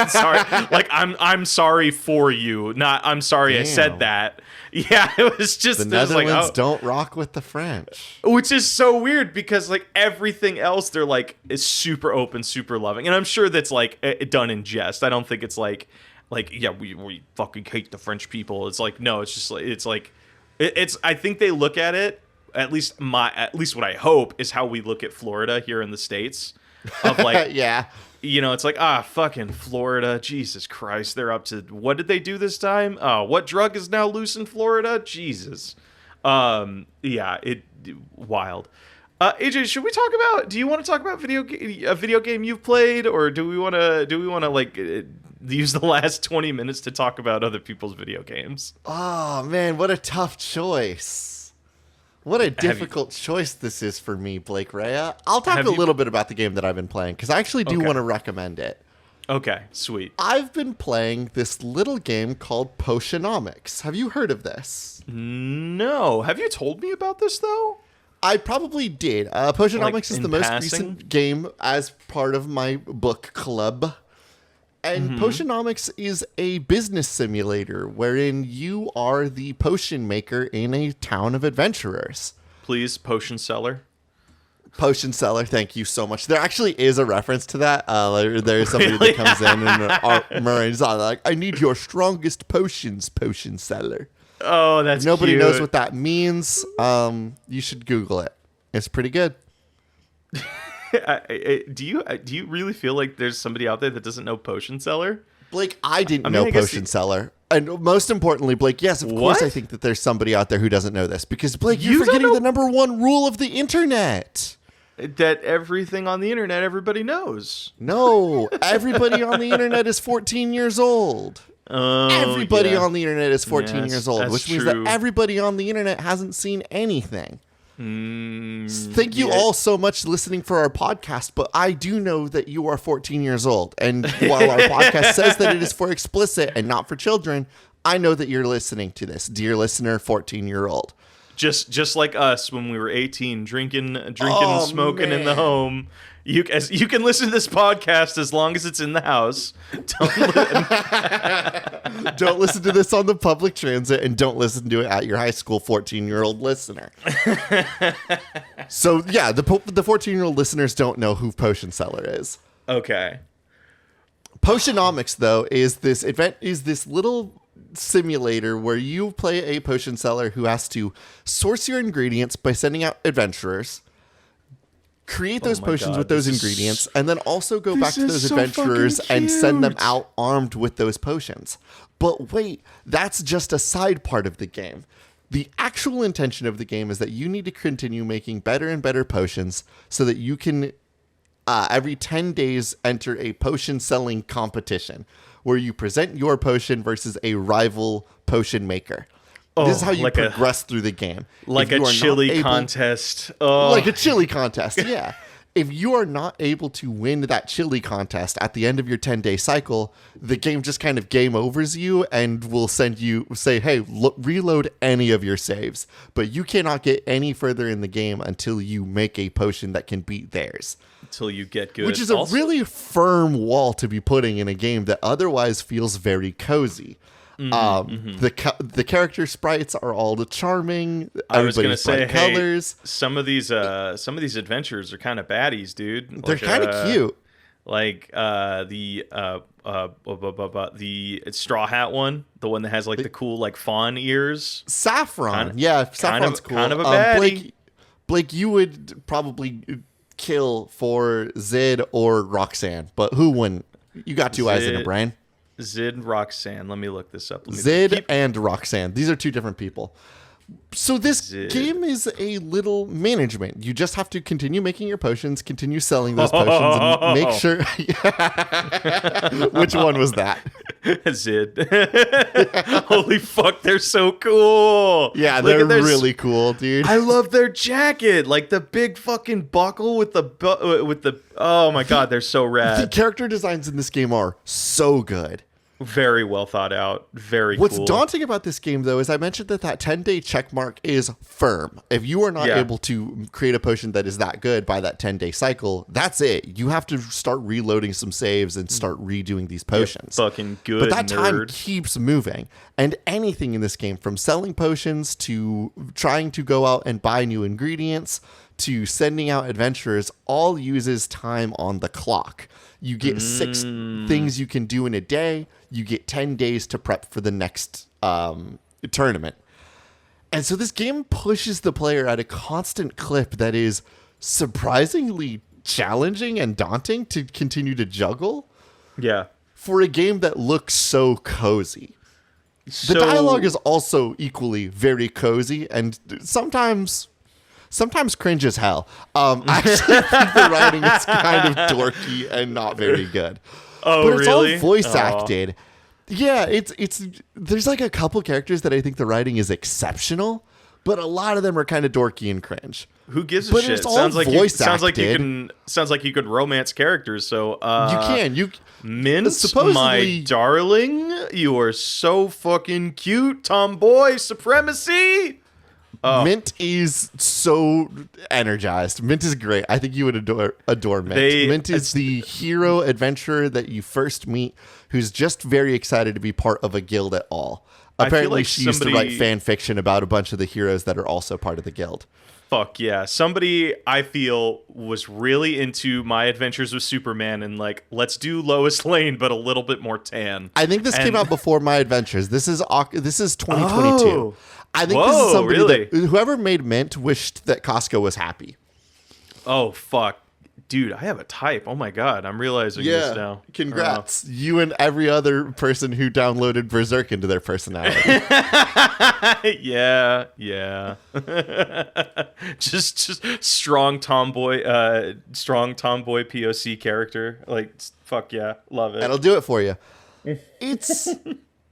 A: Sorry, like I'm sorry for you, not I'm sorry. Damn. I said that. Yeah, it was just
B: the Netherlands don't rock with the French,
A: which is so weird because like everything else they're like is super open, super loving, and I'm sure that's like done in jest. I don't think it's like yeah, we fucking hate the French people. It's like, no, it's just like it's I think they look at it, at least what I hope is how we look at Florida here in the States, of like
B: yeah.
A: It's like, fucking Florida. Jesus Christ. They're up to, what did they do this time? What drug is now loose in Florida? Jesus. Yeah, wild. AJ, should we talk about, do you want to talk about a video game you've played, or do we want to like use the last 20 minutes to talk about other people's video games?
B: Oh man, what a tough choice. What a difficult choice this is for me, Blake Rea. I'll talk a little bit about the game that I've been playing, because I actually do want to recommend it.
A: Okay, sweet.
B: I've been playing this little game called Potionomics. Have you heard of this?
A: No. Have you told me about this, though?
B: I probably did. Potionomics is the most recent game as part of my book club. And Potionomics is a business simulator wherein you are the potion maker in a town of adventurers.
A: Please, potion seller.
B: Potion seller, thank you so much. There actually is a reference to that. There's somebody that comes in and Murray's like, I need your strongest potions, potion seller.
A: Oh, that's
B: Nobody
A: cute.
B: knows what that means. You should Google it. It's pretty good.
A: Do you really feel like there's somebody out there that doesn't know potion seller?
B: Blake, I didn't know potion seller. And most importantly, Blake, yes, of course I think that there's somebody out there who doesn't know this. Because, Blake, you're forgetting the number one rule of the internet.
A: That everything on the internet, everybody knows.
B: No, everybody on the internet is 14 years old. Everybody on the internet is 14 years old, which means that everybody on the internet hasn't seen anything. Thank you all so much listening for our podcast, but I do know that you are 14 years old. And while our podcast says that it is for explicit and not for children, I know that you're listening to this. Dear listener, 14-year-old.
A: Just like us when we were 18, drinking,
B: Oh,
A: smoking in the
B: man.
A: home. You can listen to this podcast as long as it's in the house.
B: Don't listen to this on the public transit, and don't listen to it at your high school 14-year-old listener. So yeah, the 14-year-old listeners don't know who Potion Seller is.
A: Okay.
B: Potionomics, though, is this little simulator where you play a potion seller who has to source your ingredients by sending out adventurers, create those potions with those ingredients, and then also go back to those adventurers and send them out armed with those potions. But wait, that's just a side part of the game. The actual intention of the game is that you need to continue making better and better potions so that you can every 10 days enter a potion selling competition where you present your potion versus a rival potion maker. This is how you progress through the game.
A: Like a chili contest.
B: Like a chili contest, yeah. If you are not able to win that chili contest at the end of your 10-day cycle, the game just kind of game overs you and will say, hey, reload any of your saves. But you cannot get any further in the game until you make a potion that can beat theirs.
A: Until you get good.
B: Which is a really firm wall to be putting in a game that otherwise feels very cozy. The character sprites are all charming.
A: I was gonna say,
B: colors.
A: Some of these adventures are kind of baddies, dude.
B: They're kind of cute.
A: Like the straw hat one, the one that has like the cool like fawn ears.
B: Saffron, Saffron's cool.
A: Kind of a baddie.
B: Blake, you would probably kill for Zid or Roxanne, but who wouldn't? You got two eyes and a brain.
A: Zid and Roxanne. Let me look this up.
B: Zid and Roxanne. These are two different people. So this game is a little management. You just have to continue making your potions, continue selling those potions, and make sure... Which one was that?
A: Zid. Holy fuck, they're so cool.
B: Yeah, they're really cool, dude.
A: I love their jacket. Like the big fucking buckle with the... Oh my god, they're so rad.
B: The character designs in this game are so good.
A: Very well thought out. Very
B: What's
A: cool.
B: daunting about this game, though, is I mentioned that 10-day check mark is firm. If you are not able to create a potion that is that good by that 10-day cycle, that's it. You have to start reloading some saves and start redoing these potions.
A: You're fucking good,
B: but that time
A: nerd.
B: keeps moving. And anything in this game, from selling potions to trying to go out and buy new ingredients to sending out adventurers, all uses time on the clock. You get 6 things you can do in a day. You get 10 days to prep for the next tournament. And so this game pushes the player at a constant clip that is surprisingly challenging and daunting to continue to juggle.
A: Yeah.
B: For a game that looks so cozy. The dialogue is also equally very cozy and sometimes cringe as hell. I actually think the writing is kind of dorky and not very good.
A: Oh,
B: but it's
A: really?
B: all voice acted. Yeah, it's there's like a couple characters that I think the writing is exceptional, but a lot of them are kind of dorky and cringe.
A: Who gives a
B: but
A: shit?
B: It's all sounds
A: like you could romance characters. So
B: you
A: Mint,
B: supposedly,
A: my darling, you are so fucking cute. Tomboy supremacy.
B: Mint is so energized. Mint is great. I think you would adore Mint. Mint is the hero adventurer that you first meet who's just very excited to be part of a guild at all. Apparently, she used to write fan fiction about a bunch of the heroes that are also part of the guild.
A: Fuck yeah. Somebody I feel was really into my adventures with Superman and like, let's do Lois Lane, but a little bit more tan.
B: I think this came out before my adventures. This is 2022.
A: Oh.
B: I think this is somebody that whoever made Mint wished that Costco was happy.
A: Oh, fuck. Dude, I have a type. Oh my god, I'm realizing this now.
B: Congrats. You and every other person who downloaded Berserk into their personality.
A: yeah. just strong tomboy POC character. Like, fuck yeah, love it.
B: That'll do it for you.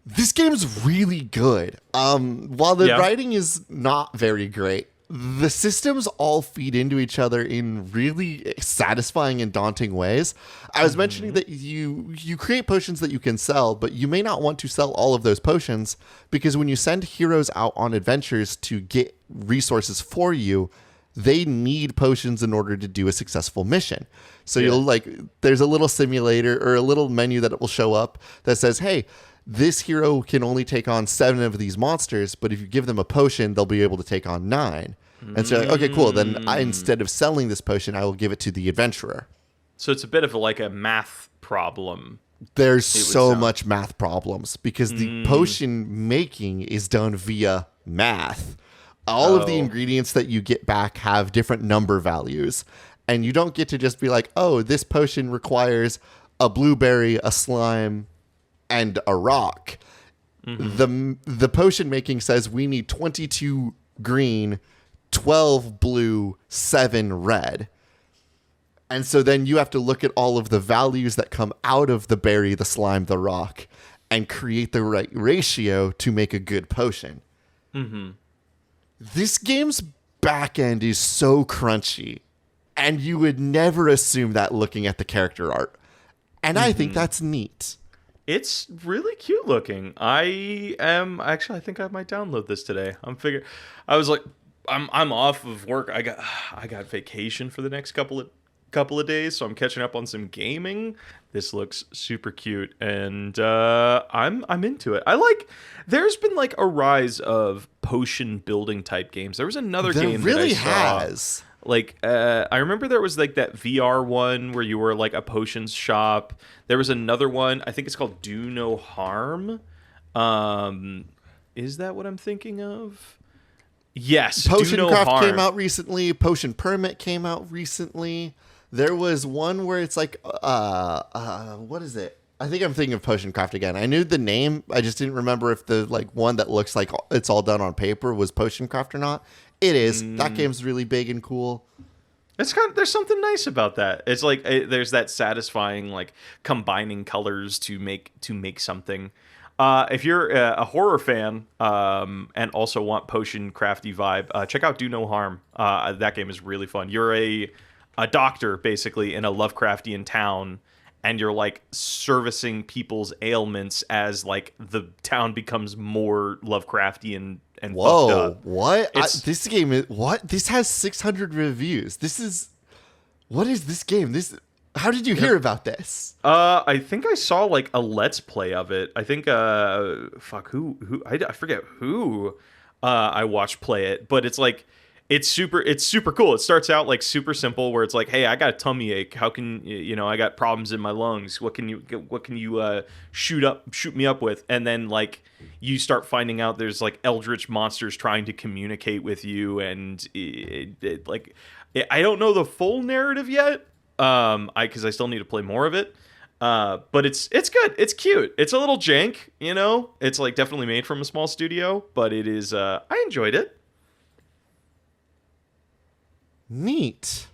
B: This game's really good. While the writing is not very great, the systems all feed into each other in really satisfying and daunting ways. I was mentioning that you create potions that you can sell, but you may not want to sell all of those potions because when you send heroes out on adventures to get resources for you, they need potions in order to do a successful mission. So you'll like, there's a little simulator or a little menu that will show up that says, hey, this hero can only take on 7 of these monsters, but if you give them a potion, they'll be able to take on 9. And so, okay, cool. Then instead of selling this potion, I will give it to the adventurer.
A: So it's a bit of like a math problem.
B: There's so much math problems because the potion making is done via math. All of the ingredients that you get back have different number values. And you don't get to just be like, oh, this potion requires a blueberry, a slime, and a rock. The potion making says we need 22 green, 12 blue, 7 red. And so then you have to look at all of the values that come out of the berry, the slime, the rock, and create the right ratio to make a good potion. This game's back end is so crunchy, and you would never assume that looking at the character art. And I think that's neat.
A: It's really cute looking. I think I might download this today. I was like, I'm off of work. I got vacation for the next couple of days, so I'm catching up on some gaming. This looks super cute, and I'm into it. There's been like a rise of potion building type games. There was another game
B: really
A: that I saw.
B: has.
A: Like, I remember there was like that VR one where you were like a potions shop. There was another one. I think it's called Do No Harm. Is that what I'm thinking of? Yes.
B: Potion
A: Do No
B: Craft
A: Harm
B: came out recently. Potion Permit came out recently. There was one where it's like, what is it? I think I'm thinking of Potion Craft again. I knew the name. I just didn't remember if the like one that looks like it's all done on paper was Potion Craft or not. It is. That game's really big and cool.
A: It's there's something nice about that. It's like there's that satisfying like combining colors to make something. If you're a horror fan and also want potion crafty vibe, check out Do No Harm. That game is really fun. You're a doctor basically in a Lovecraftian town, and you're like servicing people's ailments as like the town becomes more Lovecraftian and fucked up.
B: What? This game is what? This has 600 reviews. What is this game? How did you hear about this?
A: I think I saw like a Let's Play of it. I think I forget who I watched play it, but it's like it's super cool. It starts out like super simple where it's like, hey, I got a tummy ache. How can I got problems in my lungs. What can you shoot me up with? And then like you start finding out there's like eldritch monsters trying to communicate with you, and I don't know the full narrative yet. Because I still need to play more of it. But it's good. It's cute. It's a little jank, It's like definitely made from a small studio, but it is. I enjoyed it.
B: Neat.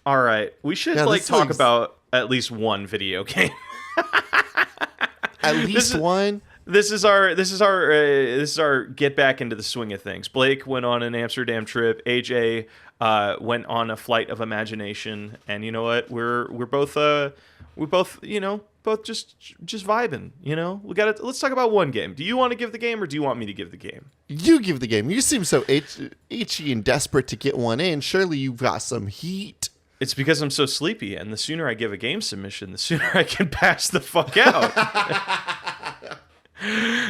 A: All right, we should talk about at least one video game.
B: At least one.
A: This is our get back into the swing of things. Blake went on an Amsterdam trip. AJ went on a flight of imagination, and you know what? We're both just vibing. Let's talk about one game. Do you want to give the game, or do you want me to give the game?
B: You give the game. You seem so itchy and desperate to get one in. Surely you've got some heat.
A: It's because I'm so sleepy, and the sooner I give a game submission, the sooner I can pass the fuck out.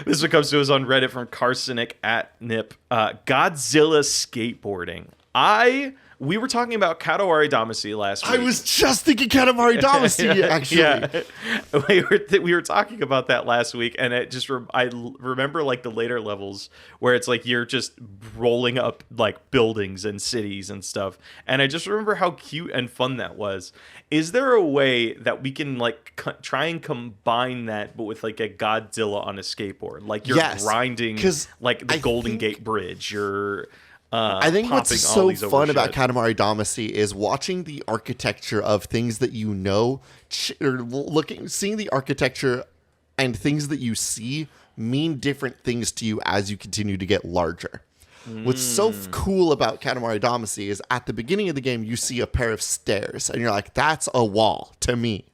A: This one comes to us on Reddit from Carcinic at Nip. Godzilla skateboarding. We were talking about Katamari Damacy last week.
B: I was just thinking Katamari Damacy, actually.
A: Yeah. We were talking about that last week, and it just I remember like the later levels where it's like you're just rolling up like buildings and cities and stuff, and I just remember how cute and fun that was. Is there a way that we can like try and combine that, but with like a Godzilla on a skateboard, like you're grinding like the Golden Gate Bridge, you're
B: I think what's so fun about Katamari Damacy is watching the architecture of things that seeing the architecture and things that you see mean different things to you as you continue to get larger. What's so cool about Katamari Damacy is at the beginning of the game, you see a pair of stairs, and you're like, that's a wall to me.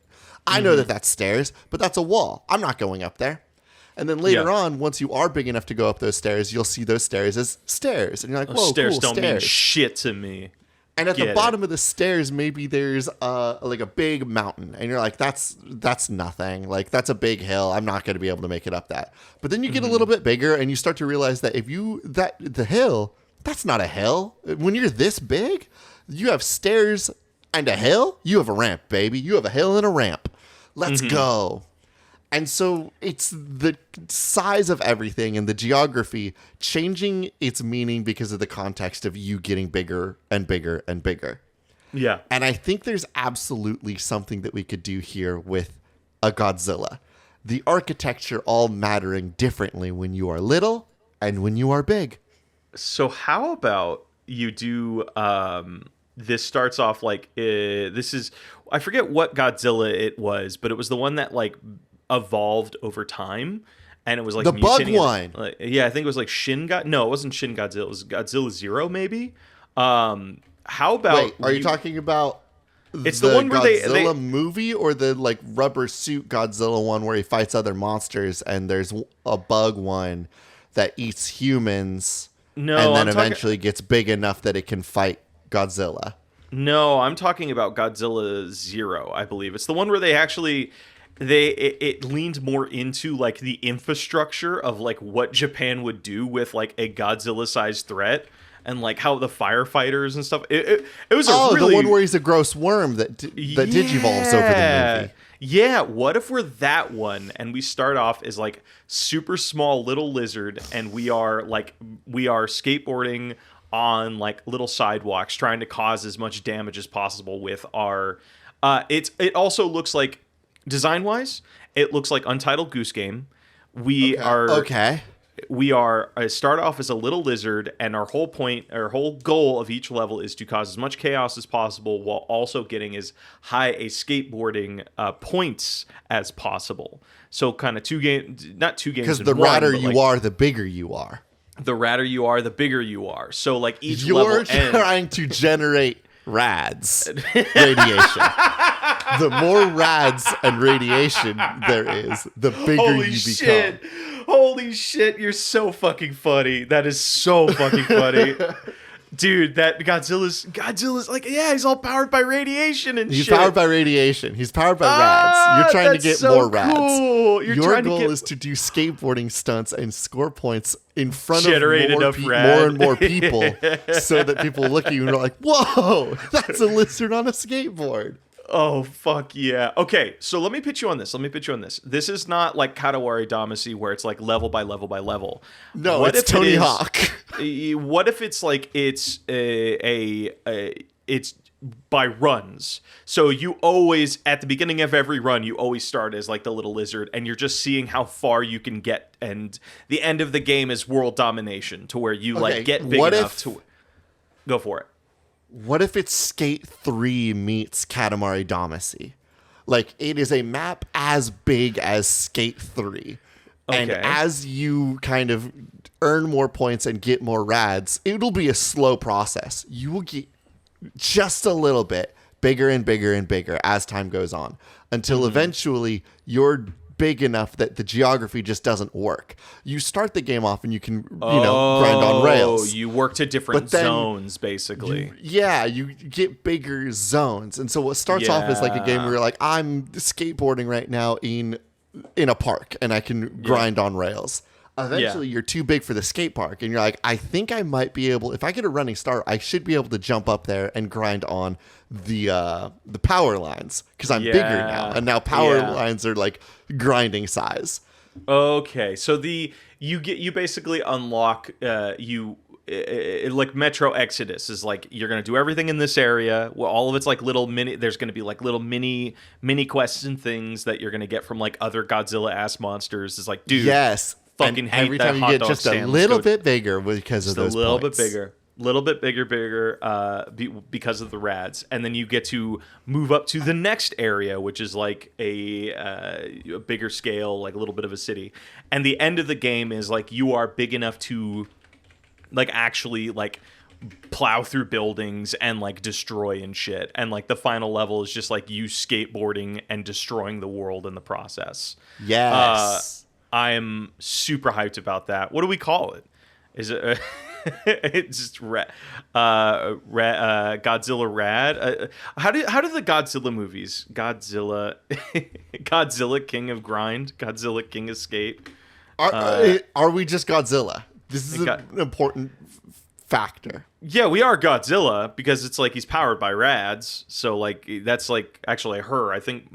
B: I know that that's stairs, but that's a wall. I'm not going up there. And then later on, once you are big enough to go up those stairs, you'll see those stairs as stairs. And you're like, whoa,
A: stairs
B: cool,
A: don't mean shit to me.
B: And at the bottom of the stairs, maybe there's like a big mountain. And you're like, that's nothing. Like, that's a big hill. I'm not going to be able to make it up that. But then you get a little bit bigger and you start to realize that the hill, that's not a hill. When you're this big, you have stairs and a hill. You have a ramp, baby. You have a hill and a ramp. Let's go. And so it's the size of everything and the geography changing its meaning because of the context of you getting bigger and bigger and bigger.
A: Yeah.
B: And I think there's absolutely something that we could do here with a Godzilla. The architecture all mattering differently when you are little and when you are big.
A: So how about you do... this starts off like... this is... I forget what Godzilla it was, but it was the one that like... evolved over time, and it was like
B: the bug one.
A: I think it was like No, it wasn't Shin Godzilla. It was Godzilla Zero, maybe. How about?
B: Wait, are you talking about?
A: It's the one where
B: Godzilla movie, or the like rubber suit Godzilla one where he fights other monsters, and there's a bug one that eats humans, and then eventually gets big enough that it can fight Godzilla.
A: No, I'm talking about Godzilla Zero. I believe it's the one where they actually. It leaned more into like the infrastructure of like what Japan would do with like a Godzilla-sized threat, and like how the firefighters and stuff. It was really
B: the one where he's a gross worm that digivolves over the movie.
A: Yeah, what if we're that one and we start off as like super small little lizard, and we are skateboarding on like little sidewalks trying to cause as much damage as possible with our it also looks like, design-wise, it looks like Untitled Goose Game. We start off as a little lizard, and our whole goal of each level is to cause as much chaos as possible while also getting as high a skateboarding points as possible. So kind of not two games.
B: Because the radder you are, the bigger you are.
A: The radder you are, the bigger you are. So like each level ends.
B: You're trying to generate rads, radiation. The more rads and radiation there is, the bigger you become.
A: Holy shit, you're so fucking funny. That is so fucking funny. Dude, that Godzilla's like, yeah, he's all powered by radiation and
B: he's
A: shit.
B: He's powered by radiation. He's powered by rads. You're trying to get more rads.
A: Cool.
B: Your goal is to do skateboarding stunts and score points in front of more and more people so that people look at you and are like, whoa, that's a lizard on a skateboard.
A: Oh, fuck yeah. Okay, so let me pitch you on this. This is not like Katawari Damacy where it's like level by level by level.
B: No, it's Tony Hawk.
A: What if it's like it's it's by runs? So you always, at the beginning of every run, you always start as like the little lizard, and you're just seeing how far you can get, and the end of the game is world domination to where you like get big enough to go for it.
B: What if it's Skate 3 meets Katamari Damacy? Like, it is a map as big as Skate 3. Okay. And as you kind of earn more points and get more rads, it'll be a slow process. You will get just a little bit bigger and bigger and bigger as time goes on, until eventually you're big enough that the geography just doesn't work. You start the game off and you can, grind on rails.
A: You work to different zones, basically.
B: You get bigger zones. And so what starts off as like a game where you're like, I'm skateboarding right now in a park and I can grind on rails. Eventually, you're too big for the skate park, and you're like, I think I might be able, if I get a running start, I should be able to jump up there and grind on the power lines, because I'm bigger now, and now power lines are like grinding size.
A: Okay, so you basically unlock like Metro Exodus is like, you're gonna do everything in this area. Well, all of it's like little mini. There's gonna be like little mini quests and things that you're gonna get from like other Godzilla ass monsters. It's like, dude,
B: yes.
A: Fucking hate
B: every time you get just a little bit bigger because of those points.
A: A little bit bigger, because of the rads, and then you get to move up to the next area, which is like a bigger scale, like a little bit of a city. And the end of the game is like you are big enough to like actually like plow through buildings and like destroy and shit. And like the final level is just like you skateboarding and destroying the world in the process.
B: Yes.
A: I'm super hyped about that. What do we call it? Is it it's just Godzilla Rad? How do the Godzilla movies? Godzilla King of Grind, Godzilla King of Skate.
B: Are we just Godzilla? This is an important factor.
A: Yeah, we are Godzilla because it's like he's powered by rads. So like that's like actually her. I think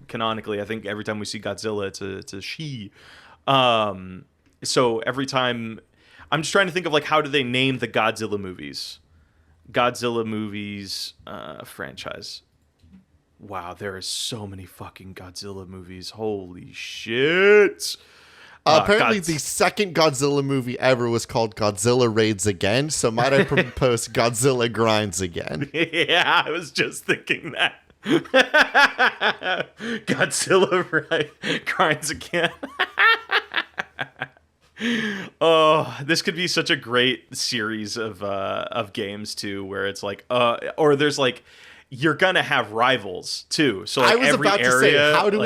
A: canonically, I think every time we see Godzilla, it's a she. So every time, I'm just trying to think of like how do they name the Godzilla movies? Godzilla movies franchise. Wow, there are so many fucking Godzilla movies. Holy shit.
B: Apparently, the second Godzilla movie ever was called Godzilla Raids Again, so might I propose Godzilla Grinds Again?
A: Yeah, I was just thinking that. Godzilla Grinds Again. Oh, this could be such a great series of games too, where it's like, or there's like, you're gonna have rivals too. So like
B: I was
A: every
B: about
A: area,
B: to say, how do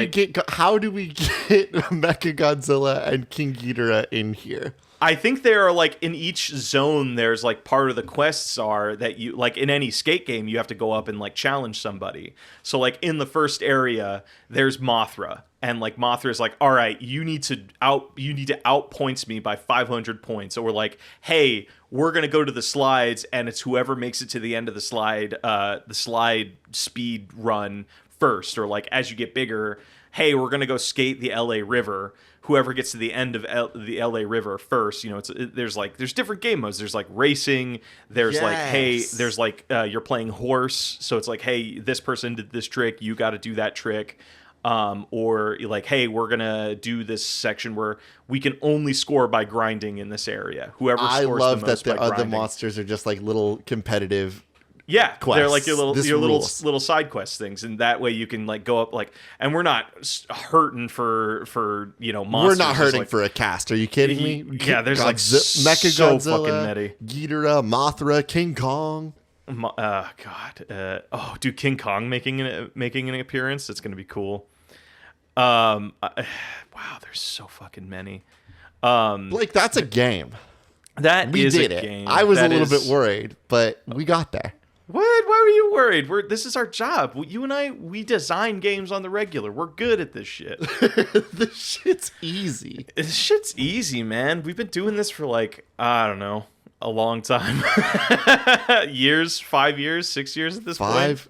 B: we get Mechagodzilla and King Ghidorah in here?
A: I think there are like in each zone, there's like part of the quests are that you like in any skate game, you have to go up and like challenge somebody. So like in the first area, there's Mothra. And like Mothra's like, all right, you need to out points me by 500 points. Or we're like, hey, we're gonna go to the slides, and it's whoever makes it to the end of the slide speed run first. Or like as you get bigger, hey, we're gonna go skate the LA River. Whoever gets to the end of the LA River first, you know, there's different game modes. There's like racing. There's like, hey, there's like you're playing horse, so it's like, hey, this person did this trick, you got to do that trick. Or like, hey, we're gonna do this section where we can only score by grinding in this area. Whoever scores the most
B: I love that the
A: other
B: monsters are just like little competitive.
A: Yeah,
B: quests.
A: They're like your little side quest things, and that way you can like go up like, and we're not hurting for monsters.
B: We're not hurting for a cast. Are you kidding me?
A: Yeah, there's like
B: Mechagodzilla,
A: so fucking many.
B: Ghidorah, Mothra, King Kong.
A: Dude, King Kong making an appearance. It's gonna be cool. Wow, there's so fucking many.
B: Blake, that's a game.
A: We
B: did it.
A: Game.
B: I was a little bit worried, but we got there.
A: What? Why were you worried? This is our job. You and I, we design games on the regular. We're good at this shit.
B: This shit's easy.
A: This shit's easy, man. We've been doing this for like, I don't know, a long time. 5 years, 6 years at this point.
B: 5,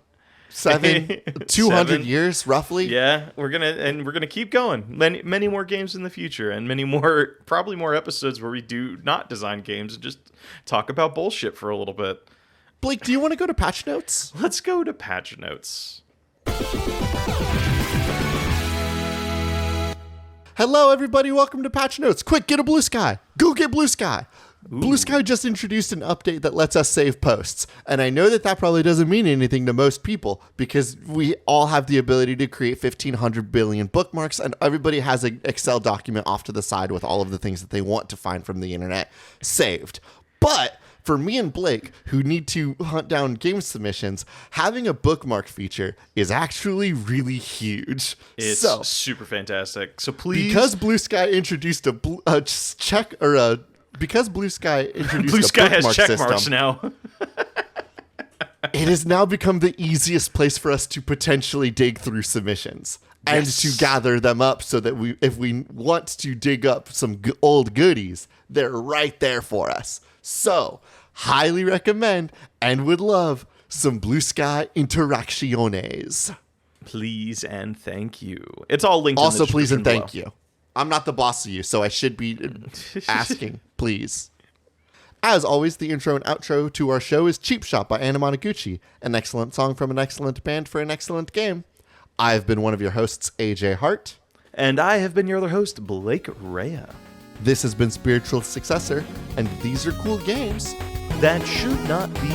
B: 7, 200 years roughly.
A: Yeah, we're gonna keep going. Many more games in the future, and probably more episodes where we do not design games and just talk about bullshit for a little bit.
B: Blake, do you want to go to patch notes?
A: Let's go to patch notes.
B: Hello, everybody. Welcome to patch notes. Quick, get a Blue Sky. Go get Blue Sky. Ooh. Blue Sky just introduced an update that lets us save posts. And I know that probably doesn't mean anything to most people because we all have the ability to create 1,500 billion bookmarks, and everybody has an Excel document off to the side with all of the things that they want to find from the internet saved. But for me and Blake, who need to hunt down game submissions, having a bookmark feature is actually really huge.
A: It's super fantastic. So please,
B: because Blue Sky introduced because Blue Sky introduced
A: Blue Sky has check
B: system,
A: marks now.
B: It has now become the easiest place for us to potentially dig through submissions and to gather them up, so that if we want to dig up some old goodies, they're right there for us. So, highly recommend and would love some Blue Sky interacciones.
A: Please and thank you. It's all linked
B: also,
A: in the
B: please and
A: description
B: thank you. I'm not the boss of you, so I should be asking, please. As always, the intro and outro to our show is Cheap Shot by Anna Monoguchi, an excellent song from an excellent band for an excellent game. I've been one of your hosts, AJ Hart.
A: And I have been your other host, Blake Rea.
B: This has been Spiritual Successor, and these are cool games
A: that should not be